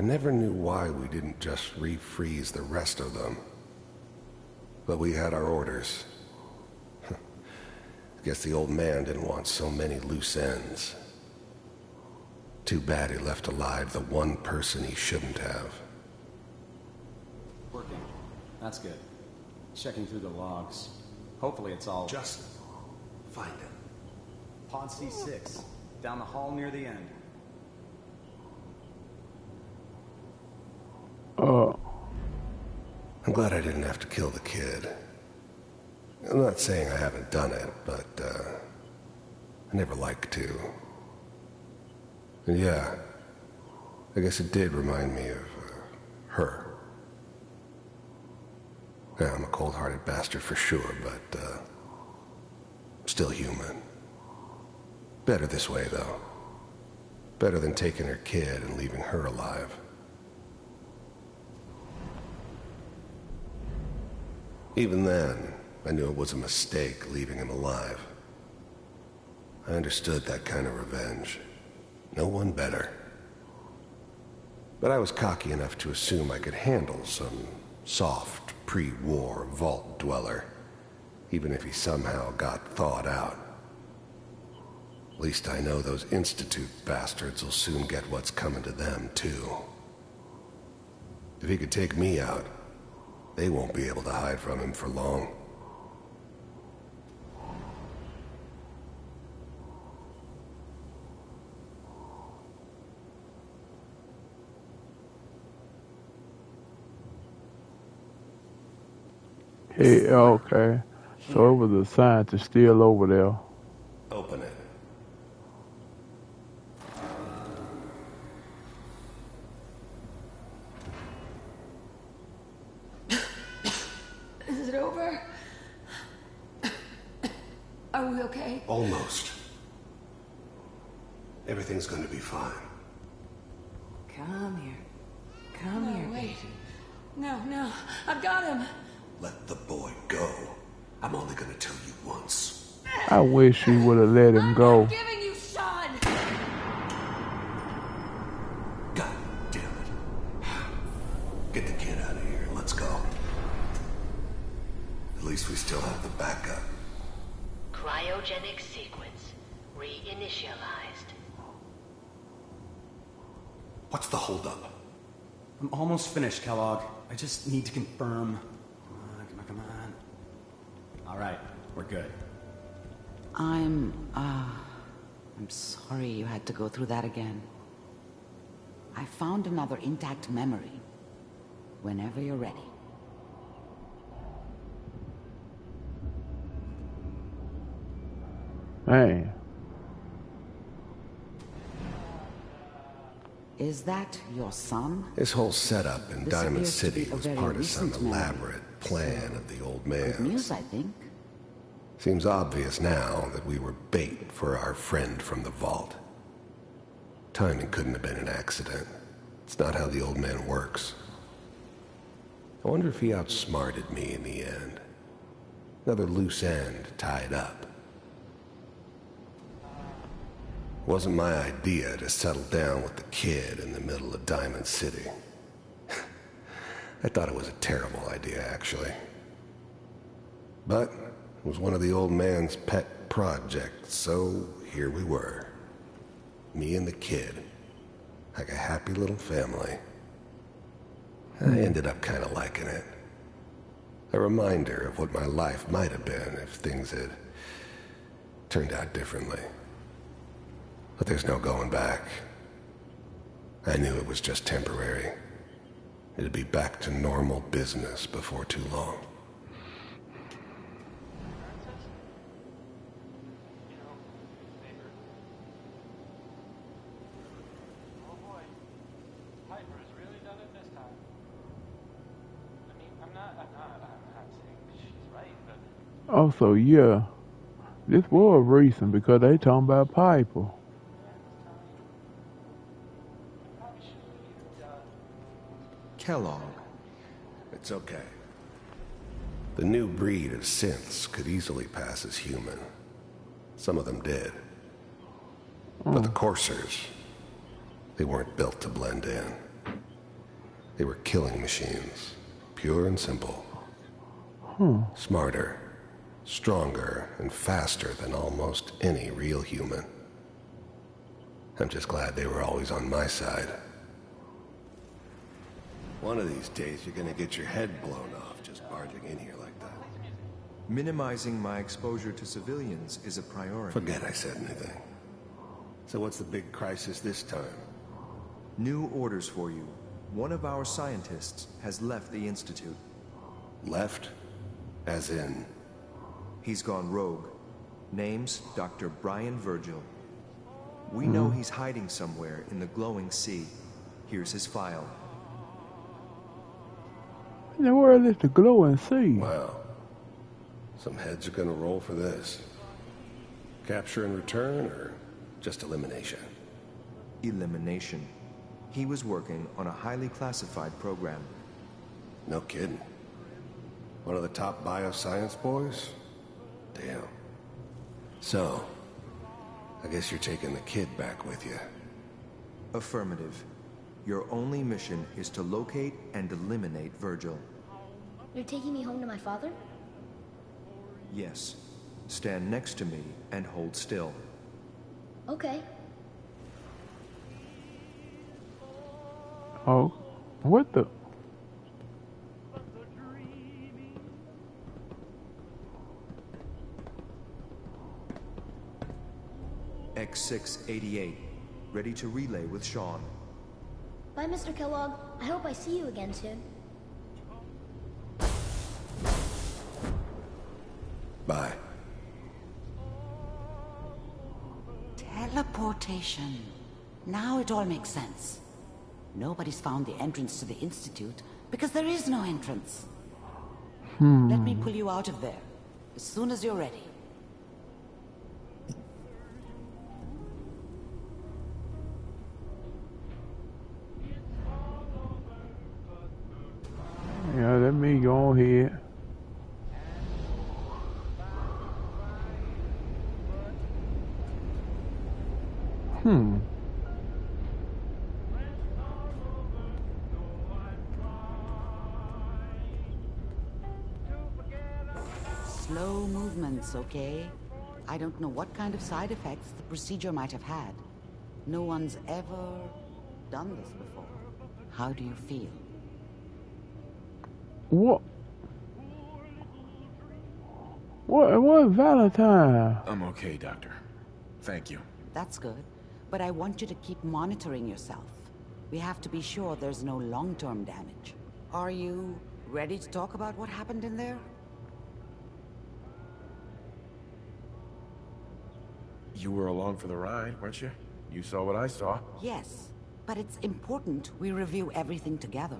never knew why we didn't just refreeze the rest of them. But we had our orders. I guess the old man didn't want so many loose ends. Too bad he left alive the one person he shouldn't have. Working. That's good. Checking through the logs. Hopefully it's all... Just find him. Pod C6. Down the hall near the end. I'm glad I didn't have to kill the kid. I'm not saying I haven't done it, but, I never like to. And yeah, I guess it did remind me of, her. Yeah, I'm a cold-hearted bastard for sure, but, still human. Better this way, though. Better than taking her kid and leaving her alive. Even then, I knew it was a mistake leaving him alive. I understood that kind of revenge. No one better. But I was cocky enough to assume I could handle some soft, pre-war vault dweller, even if he somehow got thawed out. At least I know those Institute bastards will soon get what's coming to them, too. If he could take me out, they won't be able to hide from him for long. Hey, okay. So it was a scientist still over there. Open it. Is it over? Are we okay? Almost. Everything's going to be fine. Come here. Come No, here, wait. baby. No, I've got him. Let the boy go. I'm only going to tell you once. I wish he would have let him go. Giving you Sean. God damn it. Get the kid out of here. Let's go. At least we still have the backup. Cryogenic sequence reinitialized. What's the holdup? I'm almost finished, Kellogg. I just need to confirm. Come on. All right, we're good. I'm sorry you had to go through that again. I found another intact memory. Whenever you're ready. Hey. Is that your son? This whole setup in This Diamond appears to be City a was very part of some recent memory. elaborate plan of the old Good man's. news, I think. Seems obvious now that we were bait for our friend from the vault. Timing couldn't have been an accident. It's not how the old man works. I wonder if he outsmarted me in the end. Another loose end tied up. Wasn't my idea to settle down with the kid in the middle of Diamond City. I thought it was a terrible idea, actually. But it was one of the old man's pet projects, so here we were. Me and the kid. Like a happy little family. I ended up kind of liking it. A reminder of what my life might have been if things had turned out differently. But there's no going back. I knew it was just temporary. It'd be back to normal business before too long. Also, yeah, this was recent because they talking about Piper. Kellogg. It's okay. The new breed of synths could easily pass as human. Some of them did. But the coursers, they weren't built to blend in. They were killing machines, pure and simple. Smarter, stronger, and faster than almost any real human. I'm just glad they were always on my side. One of these days, you're gonna get your head blown off just barging in here like that. Minimizing my exposure to civilians is a priority. Forget I said anything. So what's the big crisis this time? New orders for you. One of our scientists has left the Institute. Left? As in? He's gone rogue. Name's Dr. Brian Virgil. We know he's hiding somewhere in the glowing sea. Here's his file. In the world is the glowing sea? Wow. Some heads are gonna roll for this. Capture and return, or just elimination? Elimination. He was working on a highly classified program. No kidding. One of the top bioscience boys? Damn. So, I guess you're taking the kid back with you. Affirmative. Your only mission is to locate and eliminate Virgil. You're taking me home to my father? Yes. Stand next to me and hold still. Okay. Oh, what the? X688. Ready to relay with Sean. Bye, Mr. Kellogg. I hope I see you again soon. Bye. Teleportation. Now it all makes sense. Nobody's found the entrance to the Institute because there is no entrance. Let me pull you out of there as soon as you're ready. Yeah, let me go ahead. Slow movements, okay? I don't know what kind of side effects the procedure might have had. No one's ever done this before. How do you feel? What Valentine? I'm okay, Doctor. Thank you. That's good. But I want you to keep monitoring yourself. We have to be sure there's no long-term damage. Are you ready to talk about what happened in there? You were along for the ride, weren't you? You saw what I saw. Yes, but it's important we review everything together,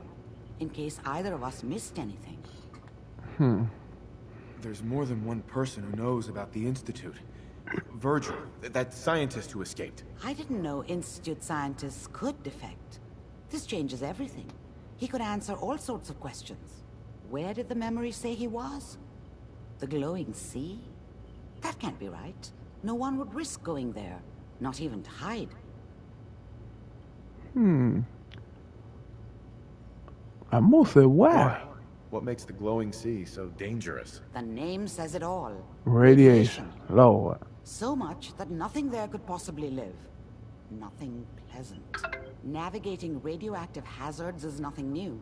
in case either of us missed anything. There's more than one person who knows about the Institute. Virgil, that scientist who escaped. I didn't know Institute scientists could defect. This changes everything. He could answer all sorts of questions. Where did the memory say he was? The glowing sea? That can't be right. No one would risk going there, not even to hide. I must say, why? What makes the glowing sea so dangerous? The name says it all. Radiation, Lord. So much that nothing there could possibly live. Nothing pleasant. Navigating radioactive hazards is nothing new.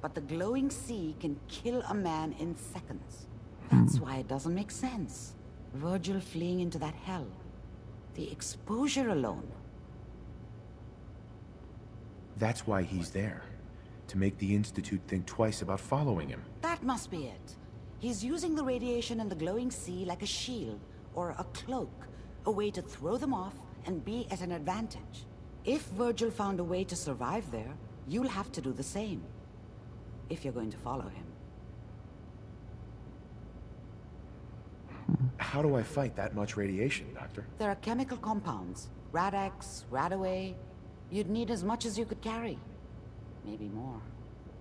But the glowing sea can kill a man in seconds. That's why it doesn't make sense. Virgil fleeing into that hell. The exposure alone. That's why he's there. To make the Institute think twice about following him. That must be it. He's using the radiation in the glowing sea like a shield, or a cloak. A way to throw them off and be at an advantage. If Virgil found a way to survive there, you'll have to do the same. If you're going to follow him. How do I fight that much radiation, Doctor? There are chemical compounds. Rad-X, Radaway. You'd need as much as you could carry. Maybe more.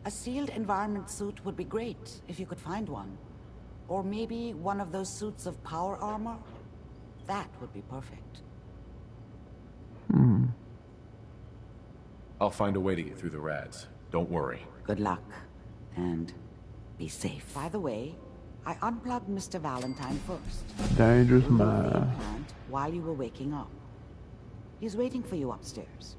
A sealed environment suit would be great, if you could find one. Or maybe one of those suits of power armor? That would be perfect. I'll find a way to get through the rads. Don't worry. Good luck. And be safe. By the way, I unplugged Mr. Valentine first. Dangerous Removed the mind. implant while you were waking up. He's waiting for you upstairs.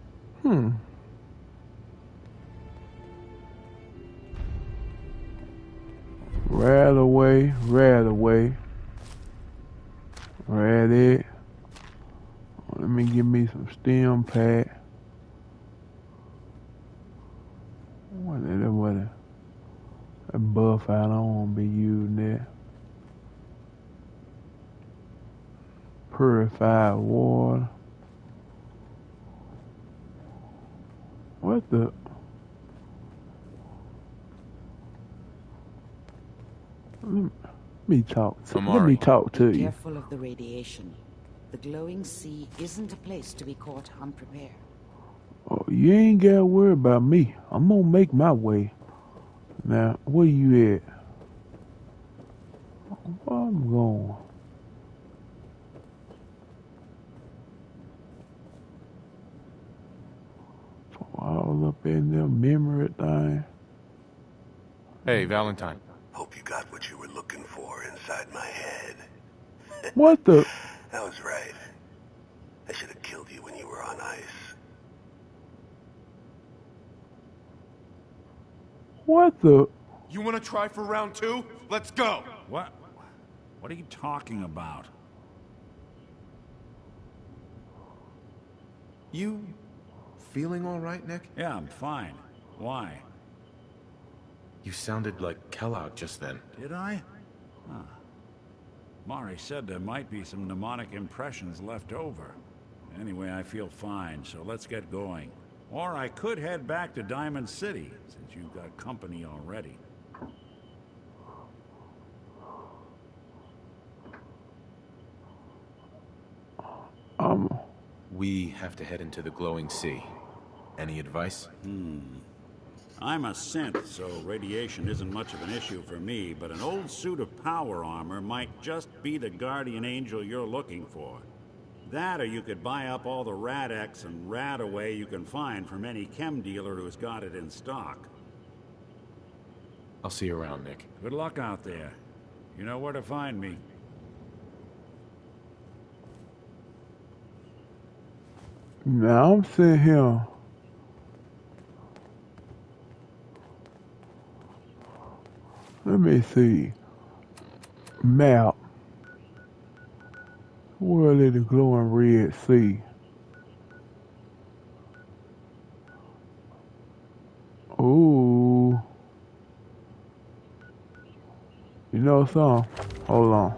Radaway. Rad it. Let me give me some stem pack. What that buff I don't want to be using that. Purified water. What the? Let me talk to Be you. careful of the radiation. The glowing sea isn't a place to be caught unprepared. Oh, you ain't got to worry about me. I'm gonna make my way. Now, where you at? Where I'm going? All up in there, memory thing. Hey, Valentine. Hope you got what you were looking for inside my head. What the? I was right. I should have killed you when you were on ice. What the? You want to try for round 2? Let's go! What are you talking about? You feeling all right, Nick? Yeah, I'm fine. Why? You sounded like Kellogg just then. Did I? Huh. Mari said there might be some mnemonic impressions left over. Anyway, I feel fine, so let's get going. Or I could head back to Diamond City, since you've got company already. We have to head into the glowing sea. Any advice? I'm a synth, so radiation isn't much of an issue for me, but an old suit of power armor might just be the guardian angel you're looking for. That, or you could buy up all the Rad-X and Radaway you can find from any chem dealer who's got it in stock. I'll see you around, Nick. Good luck out there. You know where to find me. Now I'm sitting here. Let me see. Map. Where is the glowing red sea? Ooh. You know something? Hold on.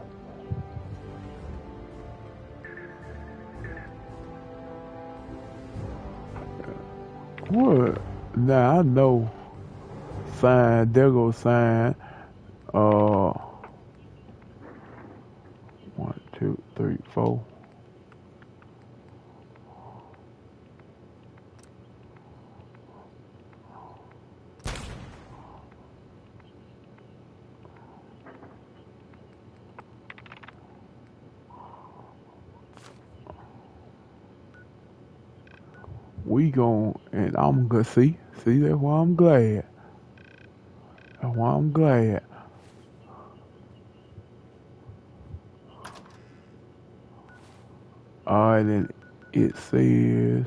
What? Now I know. Sign. There goes sign. 1, 2, 3, 4. We gon' and I'm gonna see, that's why I'm glad. That's why I'm glad. Alright, then it says,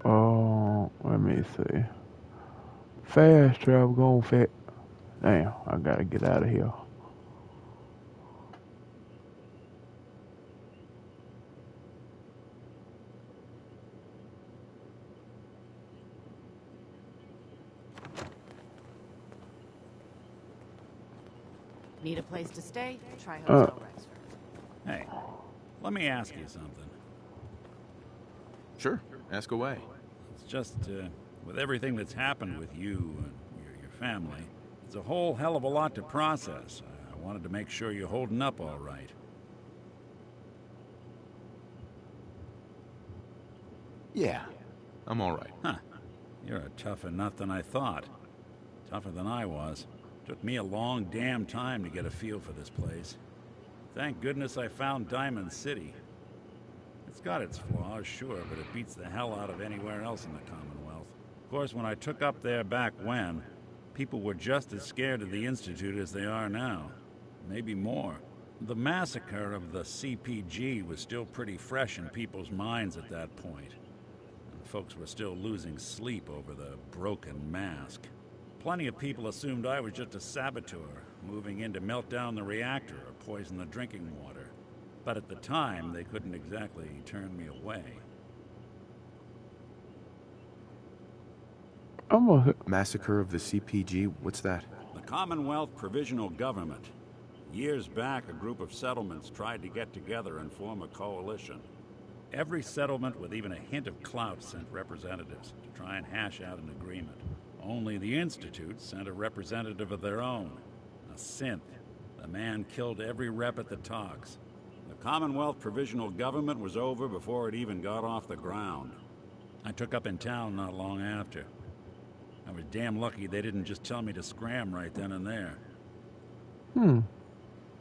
let me see. Fast travel going fast. Damn, I gotta get out of here. Need a place to stay? Try Hotel Rexford. Hey, let me ask you something. Sure, ask away. It's just, with everything that's happened with you and your family, it's a whole hell of a lot to process. I wanted to make sure you're holding up all right. Yeah, I'm all right. Huh. You're a tougher nut than I thought. Tougher than I was. Took me a long damn time to get a feel for this place. Thank goodness I found Diamond City. It's got its flaws, sure, but it beats the hell out of anywhere else in the Commonwealth. Of course, when I took up there back when, people were just as scared of the Institute as they are now. Maybe more. The massacre of the CPG was still pretty fresh in people's minds at that point. And folks were still losing sleep over the broken mask. Plenty of people assumed I was just a saboteur, moving in to melt down the reactor or poison the drinking water. But at the time, they couldn't exactly turn me away. Massacre of the CPG? What's that? The Commonwealth Provisional Government. Years back, a group of settlements tried to get together and form a coalition. Every settlement with even a hint of clout sent representatives to try and hash out an agreement. Only the Institute sent a representative of their own, a synth. The man killed every rep at the talks. The Commonwealth Provisional Government was over before it even got off the ground. I took up in town not long after. I was damn lucky they didn't just tell me to scram right then and there.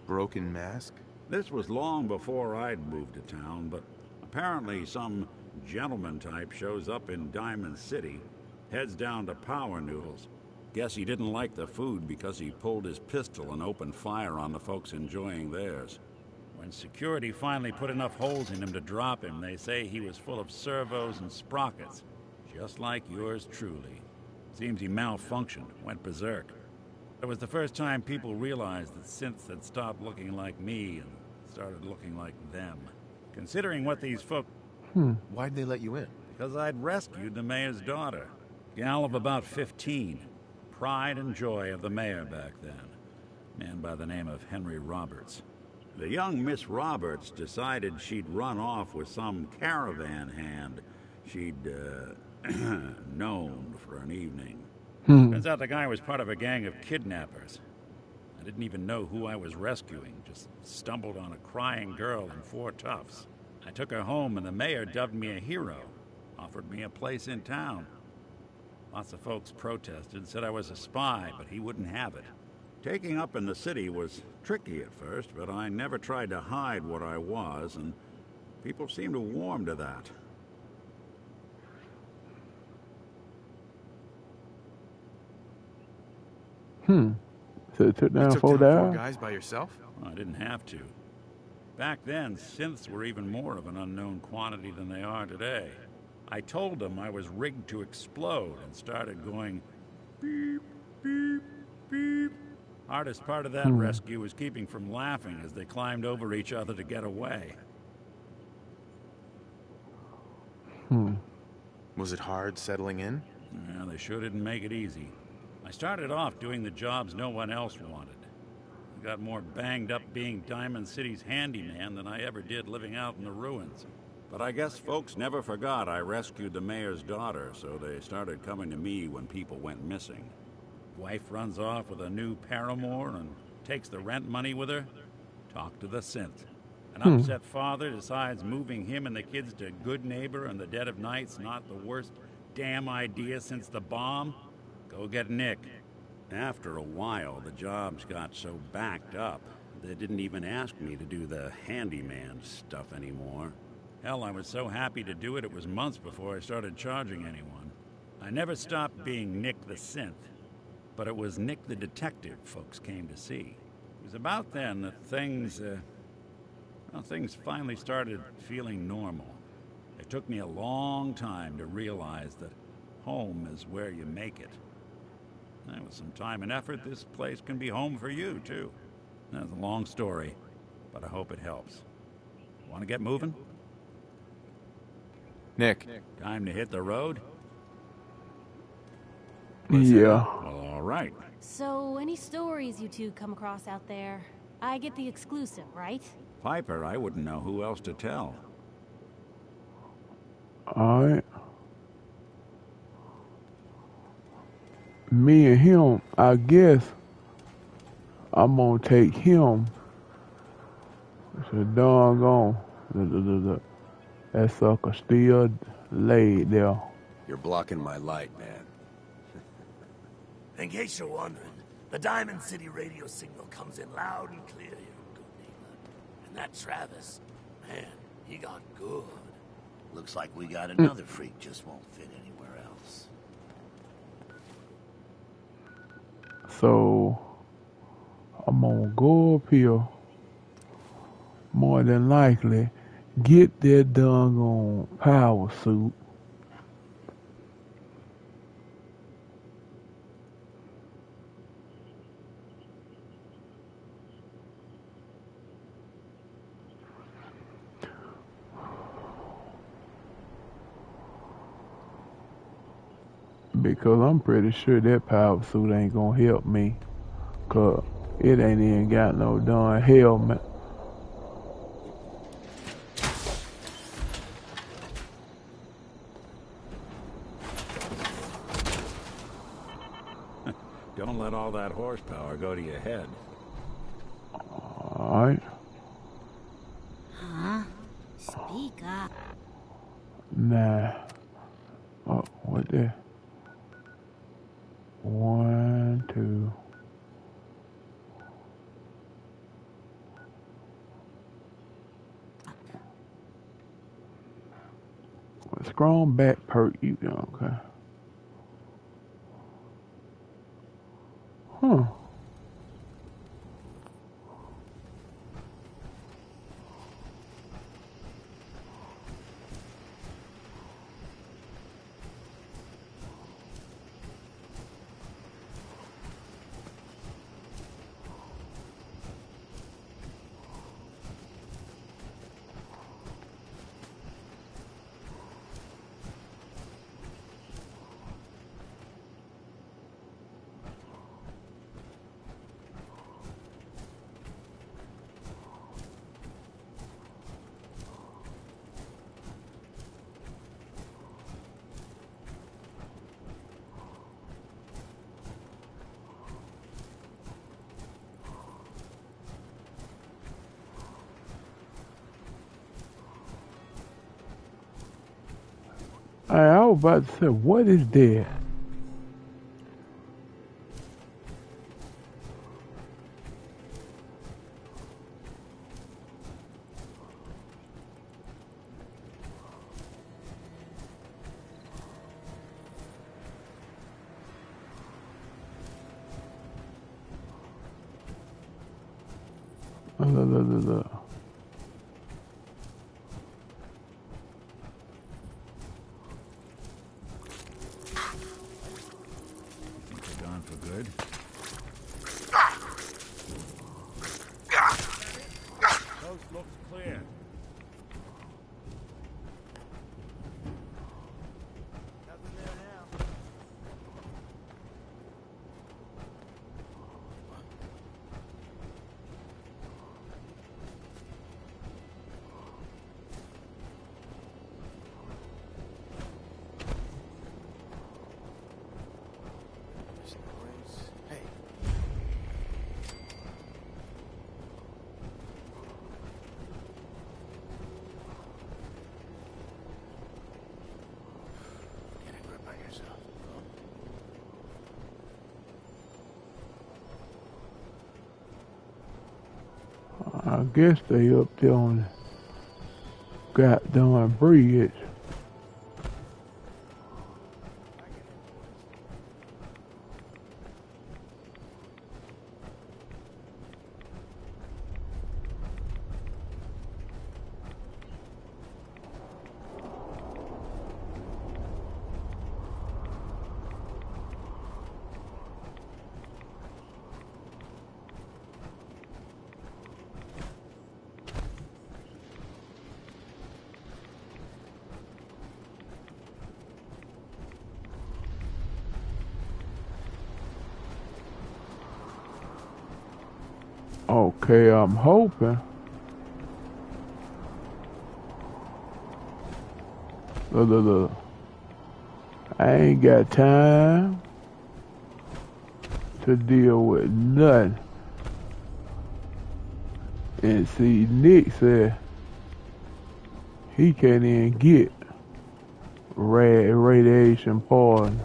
Broken mask? This was long before I'd moved to town, but apparently some gentleman type shows up in Diamond City, heads down to Power Noodles. Guess he didn't like the food because he pulled his pistol and opened fire on the folks enjoying theirs. When security finally put enough holes in him to drop him, they say he was full of servos and sprockets, just like yours truly. Seems he malfunctioned, went berserk. It was the first time people realized that synths had stopped looking like me and started looking like them. Considering what these folk... Why'd they let you in? Because I'd rescued the mayor's daughter. Gal of about 15. Pride and joy of the mayor back then. Man by the name of Henry Roberts. The young Miss Roberts decided she'd run off with some caravan hand she'd, known for an evening. Turns out the guy was part of a gang of kidnappers. I didn't even know who I was rescuing, just stumbled on a crying girl and 4 toughs. I took her home and the mayor dubbed me a hero, offered me a place in town. Lots of folks protested, said I was a spy, but he wouldn't have it. Taking up in the city was tricky at first, but I never tried to hide what I was, and people seemed to warm to that. So it took down you took 4 down 4 guys? guys by yourself? I didn't have to. Back then, synths were even more of an unknown quantity than they are today. I told them I was rigged to explode and started going beep, beep, beep. Hardest part of that rescue was keeping from laughing as they climbed over each other to get away. Was it hard settling in? Yeah, they sure didn't make it easy. I started off doing the jobs no one else wanted. I got more banged up being Diamond City's handyman than I ever did living out in the ruins. But I guess folks never forgot I rescued the mayor's daughter, so they started coming to me when people went missing. Wife runs off with a new paramour and takes the rent money with her. Talk to the synth. An upset father decides moving him and the kids to Good Neighbor in the dead of night's not the worst damn idea since the bomb. Go get Nick. After a while, the jobs got so backed up, they didn't even ask me to do the handyman stuff anymore. Hell, I was so happy to do it, it was months before I started charging anyone. I never stopped being Nick the Synth, but it was Nick the Detective folks came to see. It was about then that things finally started feeling normal. It took me a long time to realize that home is where you make it. And with some time and effort, this place can be home for you, too. That's a long story, but I hope it helps. Want to get moving? Nick. Time to hit the road? Yeah. Well, all right. So, any stories you two come across out there? I get the exclusive, right? Piper, I wouldn't know who else to tell. Alright. Me and him, I guess I'm gonna take him. So doggone. That sucker still laid there. You're blocking my light, man. In case you're wondering, the Diamond City radio signal comes in loud and clear here in Good Neighbor. And that Travis, man, he got good. Looks like we got another freak just won't fit anywhere else. So I'm gonna go up here, more than likely, get that doggone power suit. Because I'm pretty sure that power suit ain't gonna help me. Cause it ain't even got no darn helmet. Don't let all that horsepower go to your head. Alright. Huh? Speak up. Nah. Oh, what the? 1, 2. Strong back perk, you go, okay. Huh. I was about to say, what is that? Look. Gone for good. Coast looks clear. Nothing there now. Hey. Get a grip on yourself. I guess they up there on the goddamn bridge. Okay, I'm hoping. Look. I ain't got time to deal with nothing. And see, Nick said he can't even get radiation poison.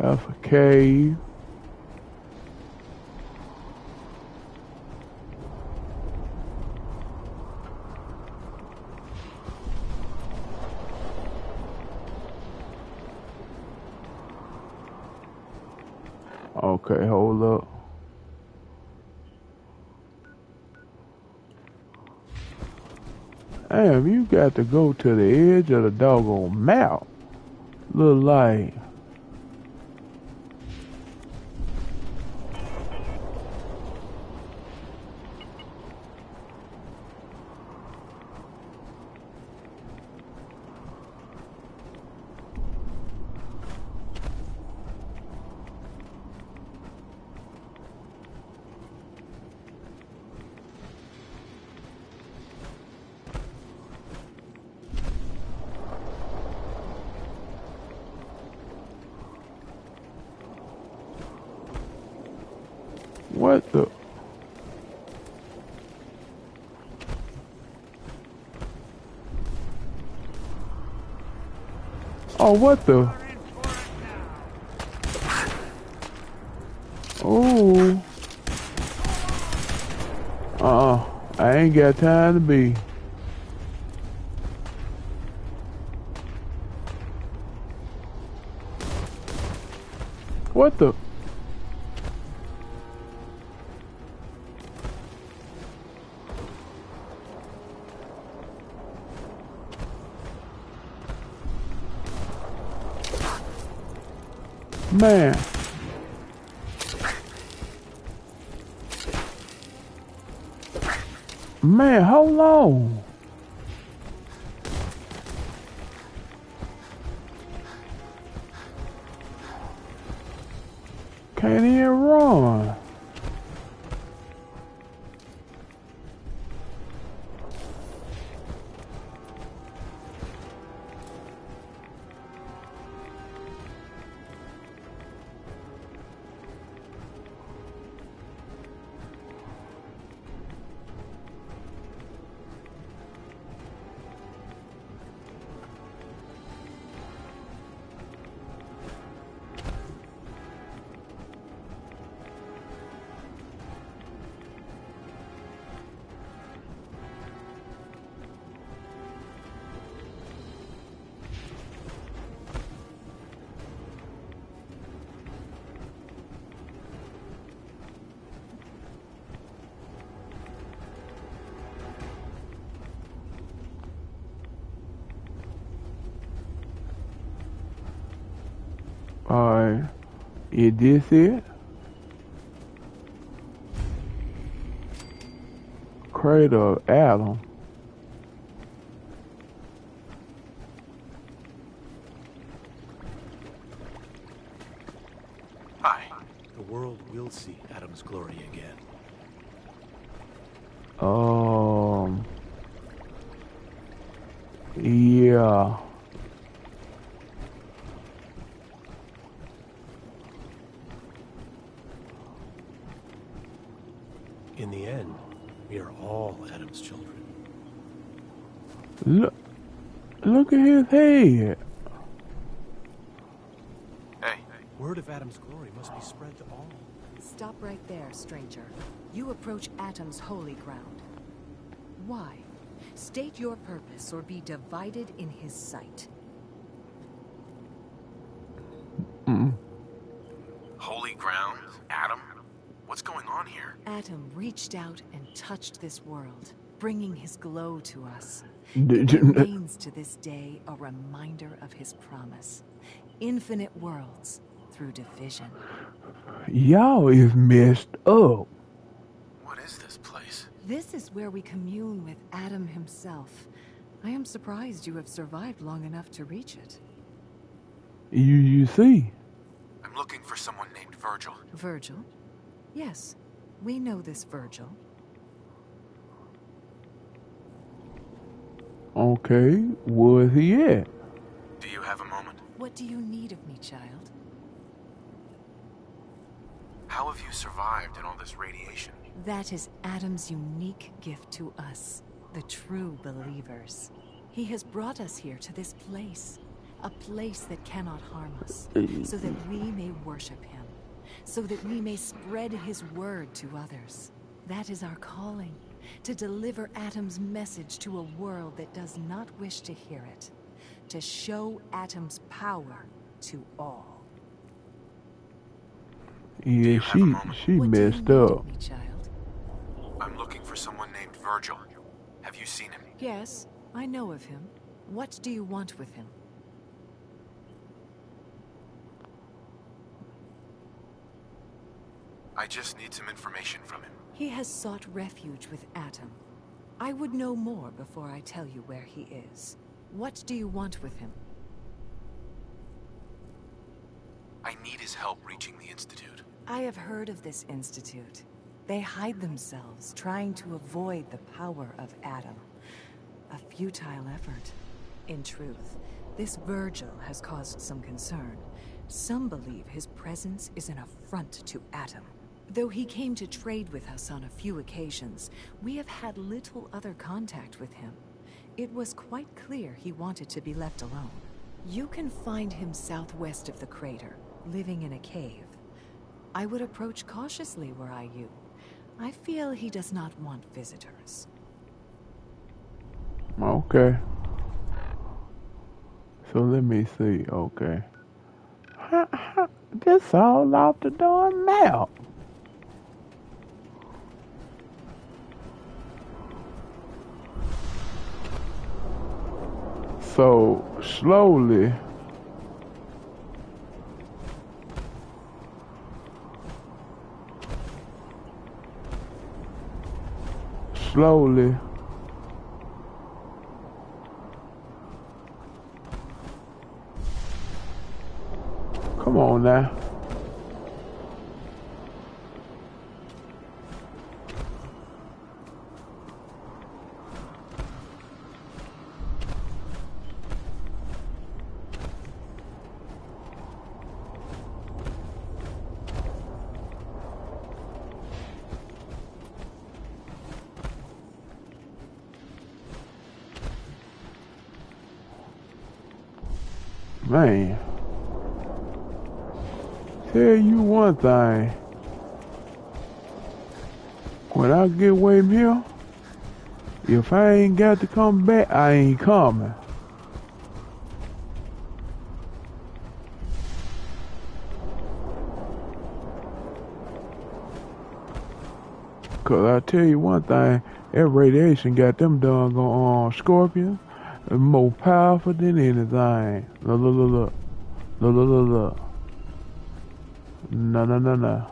That's a cave. Okay, hold up. Damn, you got to go to the edge of the doggone map. Look like. What the? Oh, what the? Oh. I ain't got time to be. What the? Man. Man, hold on. Can't even run. Alright, is this it? Crater of Adam. Hi. The world will see Adam's glory again. Yeah. In the end, we are all Adam's children. Look at his head. Hey. Word of Adam's glory must be spread to all. Stop right there, stranger. You approach Atom's holy ground. Why? State your purpose or be divided in his sight. Holy ground? Adam? What's going on here? Atom reached out and touched this world. bringing his glow to us. Did It you- remains to this day a reminder of his promise. Infinite worlds through division. Y'all is messed up. What is this place? This is where we commune with Adam himself. I am surprised you have survived long enough to reach it. You see? I'm looking for someone named Virgil. Virgil? Yes, we know this Virgil. Okay, where's he at? Do you have a moment? What do you need of me, child? How have you survived in all this radiation? That is Adam's unique gift to us, the true believers. He has brought us here to this place, a place that cannot harm us, so that we may worship him, so that we may spread his word to others. That is our calling, to deliver Adam's message to a world that does not wish to hear it, to show Adam's power to all. Yeah, she What do you messed need up. of me, child? I'm looking for someone named Virgil. Have you seen him? Yes, I know of him. What do you want with him? I just need some information from him. He has sought refuge with Adam. I would know more before I tell you where he is. What do you want with him? I need his help reaching the Institute. I have heard of this institute. They hide themselves, trying to avoid the power of Adam. A futile effort. In truth, this Virgil has caused some concern. Some believe his presence is an affront to Adam. Though he came to trade with us on a few occasions, we have had little other contact with him. It was quite clear he wanted to be left alone. You can find him southwest of the crater, living in a cave. I would approach cautiously were I you. I feel he does not want visitors. Okay. So let me see. Okay. This all off the darn map. So slowly. Slowly. Come on now. Man. Tell you one thing. When I get away from here, if I ain't got to come back, I ain't coming. Cause I tell you one thing, that radiation got them doggone scorpions more powerful than anything. Look. No.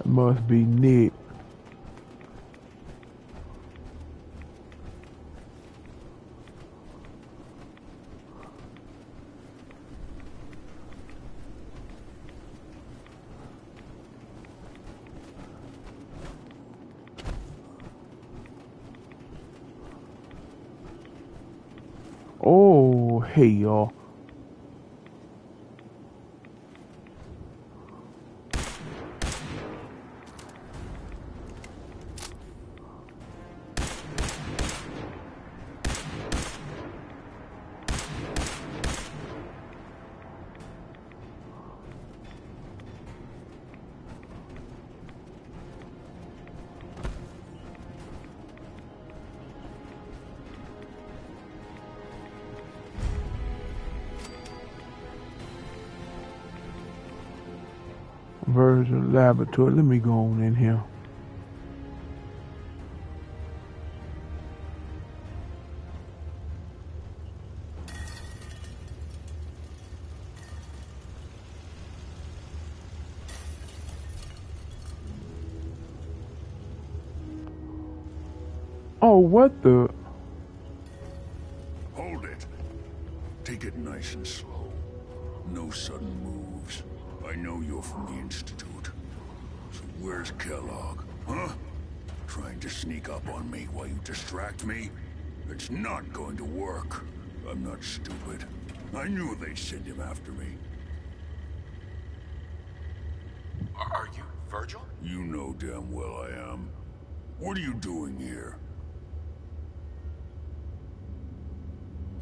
It must be Nick. Oh, hell. Virgil Laboratory. Let me go on in here. Oh, what the? Hold it. Take it nice and slow. No sudden moves. I know you're from the Institute. So where's Kellogg, huh? Trying to sneak up on me while you distract me? It's not going to work. I'm not stupid. I knew they'd send him after me. Are you Virgil? You know damn well I am. What are you doing here?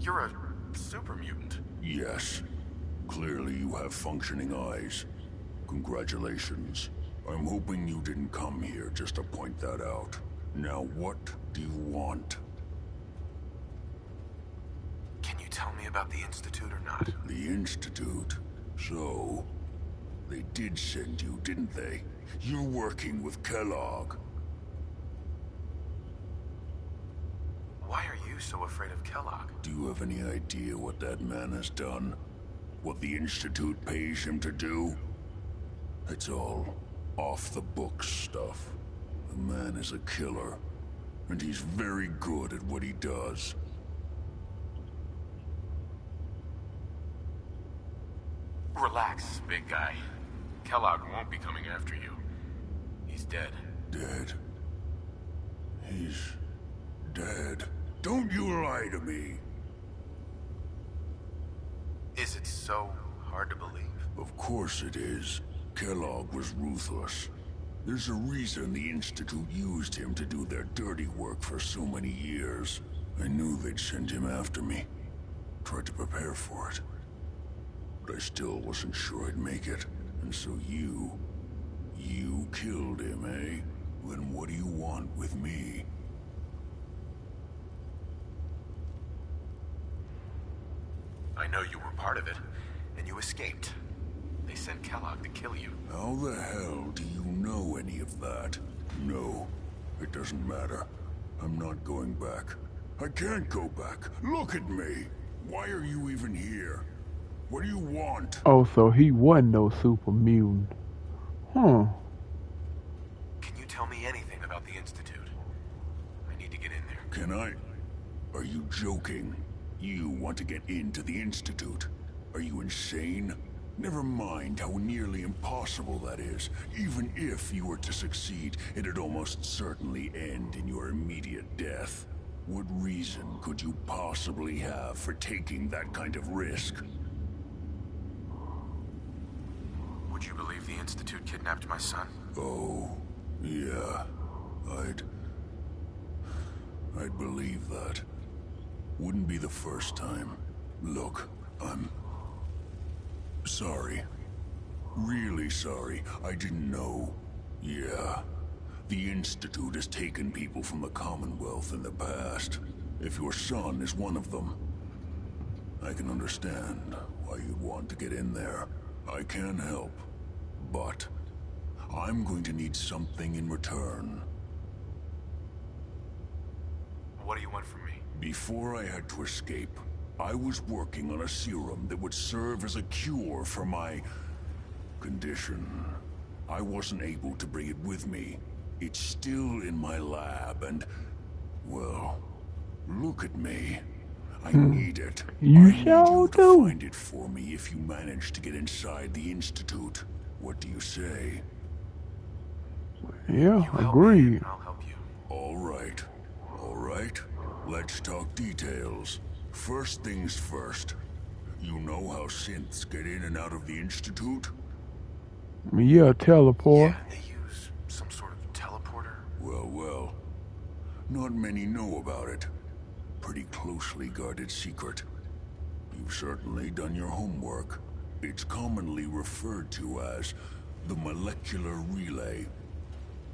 You're a super mutant. Yes. Clearly you have functioning eyes. Congratulations. I'm hoping you didn't come here just to point that out. Now what do you want? Can you tell me about the Institute or not? The Institute? So... they did send you, didn't they? You're working with Kellogg. Why are you so afraid of Kellogg? Do you have any idea what that man has done? What the Institute pays him to do? It's all off-the-books stuff. The man is a killer, and he's very good at what he does. Relax, big guy. Kellogg won't be coming after you. He's dead. Dead? He's dead. Don't you lie to me! Is it so hard to believe? Of course it is. Kellogg was ruthless. There's a reason the Institute used him to do their dirty work for so many years. I knew they'd send him after me. Tried to prepare for it. But I still wasn't sure I'd make it. And so you killed him, eh? Then what do you want with me? I know you were part of it, and you escaped. They sent Kellogg to kill you. How the hell do you know any of that? No, it doesn't matter. I'm not going back. I can't go back. Look at me. Why are you even here? What do you want? Oh, so he wasn't no super mutant. Huh. Can you tell me anything about the Institute? I need to get in there. Can I? Are you joking? You want to get into the Institute? Are you insane? Never mind how nearly impossible that is. Even if you were to succeed, it'd almost certainly end in your immediate death. What reason could you possibly have for taking that kind of risk? Would you believe the Institute kidnapped my son? Oh, yeah. I'd believe that. Wouldn't be the first time. Look, I'm sorry. Really sorry. I didn't know. Yeah. The Institute has taken people from the Commonwealth in the past. If your son is one of them, I can understand why you'd want to get in there. I can help, but I'm going to need something in return. What do you want from me? Before I had to escape, I was working on a serum that would serve as a cure for my condition. I wasn't able to bring it with me. It's still in my lab and, well, look at me. I need it. You I need sure you to do. find it for me if you manage to get inside the Institute. What do you say? Yeah, agreed. I'll help you. All right. All right. Let's talk details. First things first. You know how synths get in and out of the Institute? Yeah, teleport. Yeah, they use some sort of teleporter. Well. Not many know about it. Pretty closely guarded secret. You've certainly done your homework. It's commonly referred to as the molecular relay.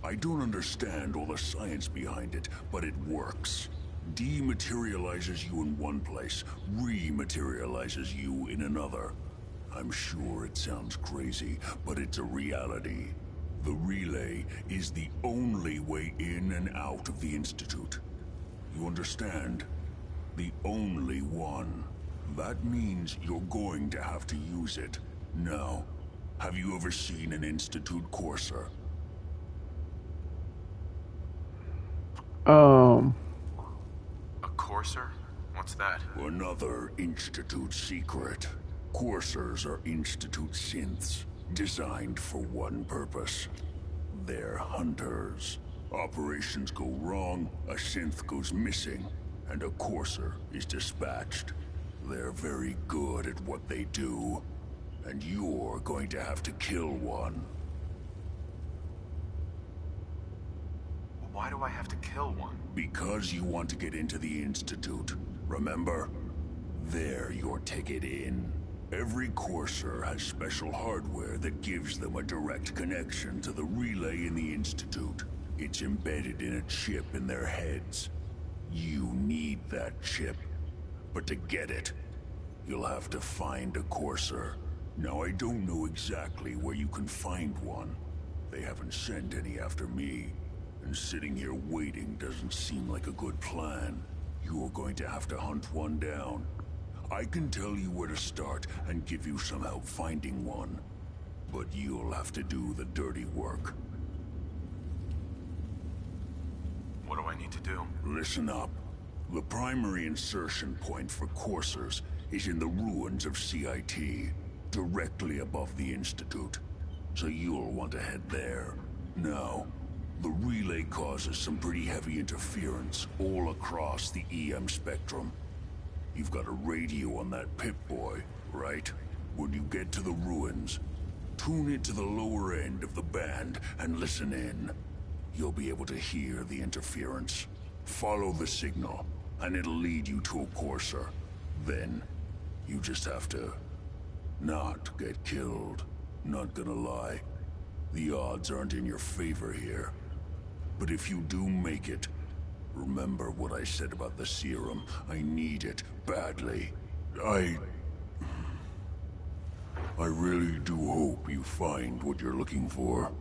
I don't understand all the science behind it, but it works. Dematerializes you in one place, rematerializes you in another. I'm sure it sounds crazy, but it's a reality. The relay is the only way in and out of the Institute. You understand? The only one. That means you're going to have to use it. Now, have you ever seen an Institute courser? A courser? What's that? Another Institute secret. Coursers are Institute synths, designed for one purpose. They're hunters. Operations go wrong, a synth goes missing, and a courser is dispatched. They're very good at what they do, and you're going to have to kill one. Why do I have to kill one? Because you want to get into the Institute, remember? They're your ticket in. Every courser has special hardware that gives them a direct connection to the relay in the Institute. It's embedded in a chip in their heads. You need that chip. But to get it, you'll have to find a courser. Now, I don't know exactly where you can find one. They haven't sent any after me. And sitting here waiting doesn't seem like a good plan. You're going to have to hunt one down. I can tell you where to start and give you some help finding one. But you'll have to do the dirty work. What do I need to do? Listen up. The primary insertion point for coursers is in the ruins of CIT, directly above the Institute. So you'll want to head there. Now, the relay causes some pretty heavy interference all across the EM spectrum. You've got a radio on that Pip-Boy, right? When you get to the ruins, tune it to the lower end of the band and listen in. You'll be able to hear the interference. Follow the signal, and it'll lead you to a courser. Then, you just have to not get killed. Not gonna lie, the odds aren't in your favor here. But if you do make it, remember what I said about the serum. I need it badly. I really do hope you find what you're looking for.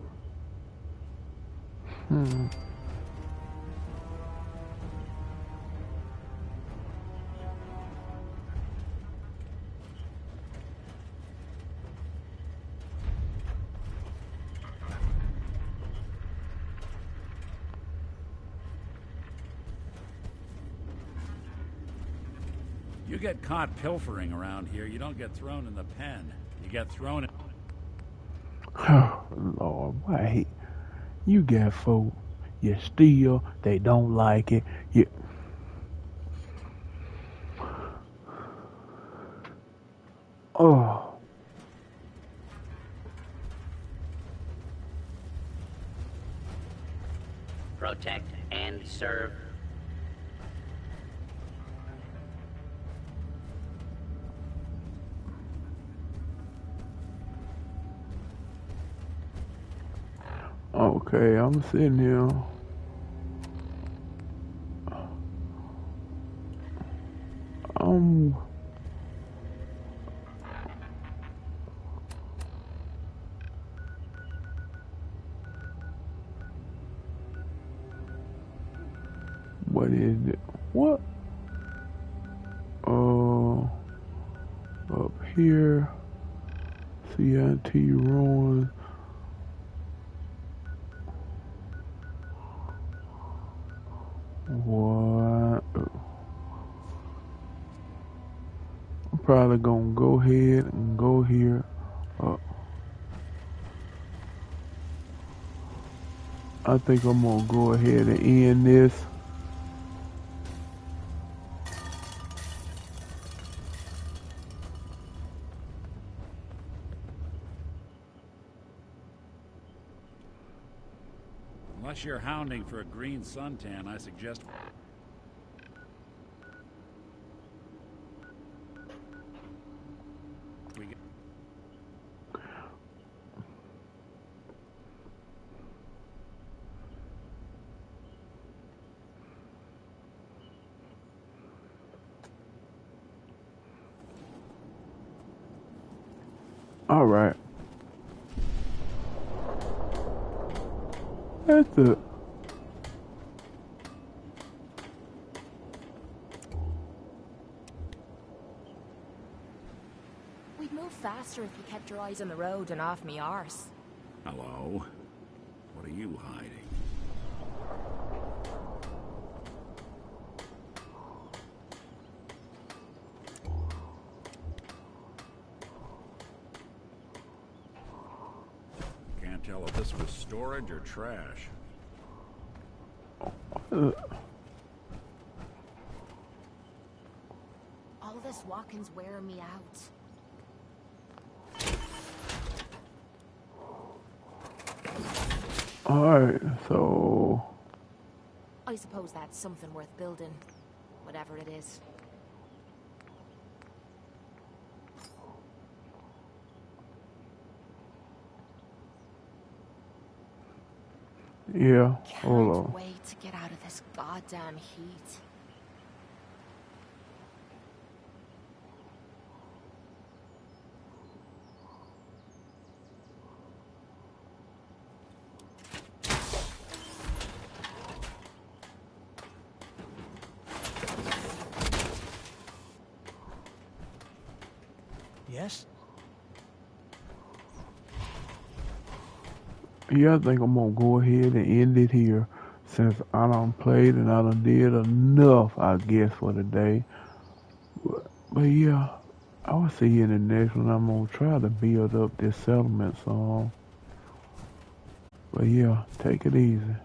You get caught pilfering around here, you don't get thrown in the pen. You get thrown in... Oh, Lord, why you got folk, you steal, they don't like it, you... Oh. Protect and serve. Okay, I'm sitting here. What is it? What? Up here, CIT ruins. What? I'm probably gonna go ahead and go here. I think I'm gonna go ahead and end this. Unless you're hounding for a green suntan, I suggest... we get... All right. That's it. We'd move faster if you kept your eyes on the road and off me arse. Hello? What are you hiding? Can't tell if this was storage or trash. All this walking's wearing me out. Alright, so... I suppose that's something worth building. Whatever it is. Yeah, hold on. Can't wait to get out of this goddamn heat. Yes? Yeah, I think I'm gonna go ahead and end it here since I done played and I done did enough, I guess, for today. But yeah, I will see you in the next one. I'm gonna try to build up this settlement song. But yeah, take it easy.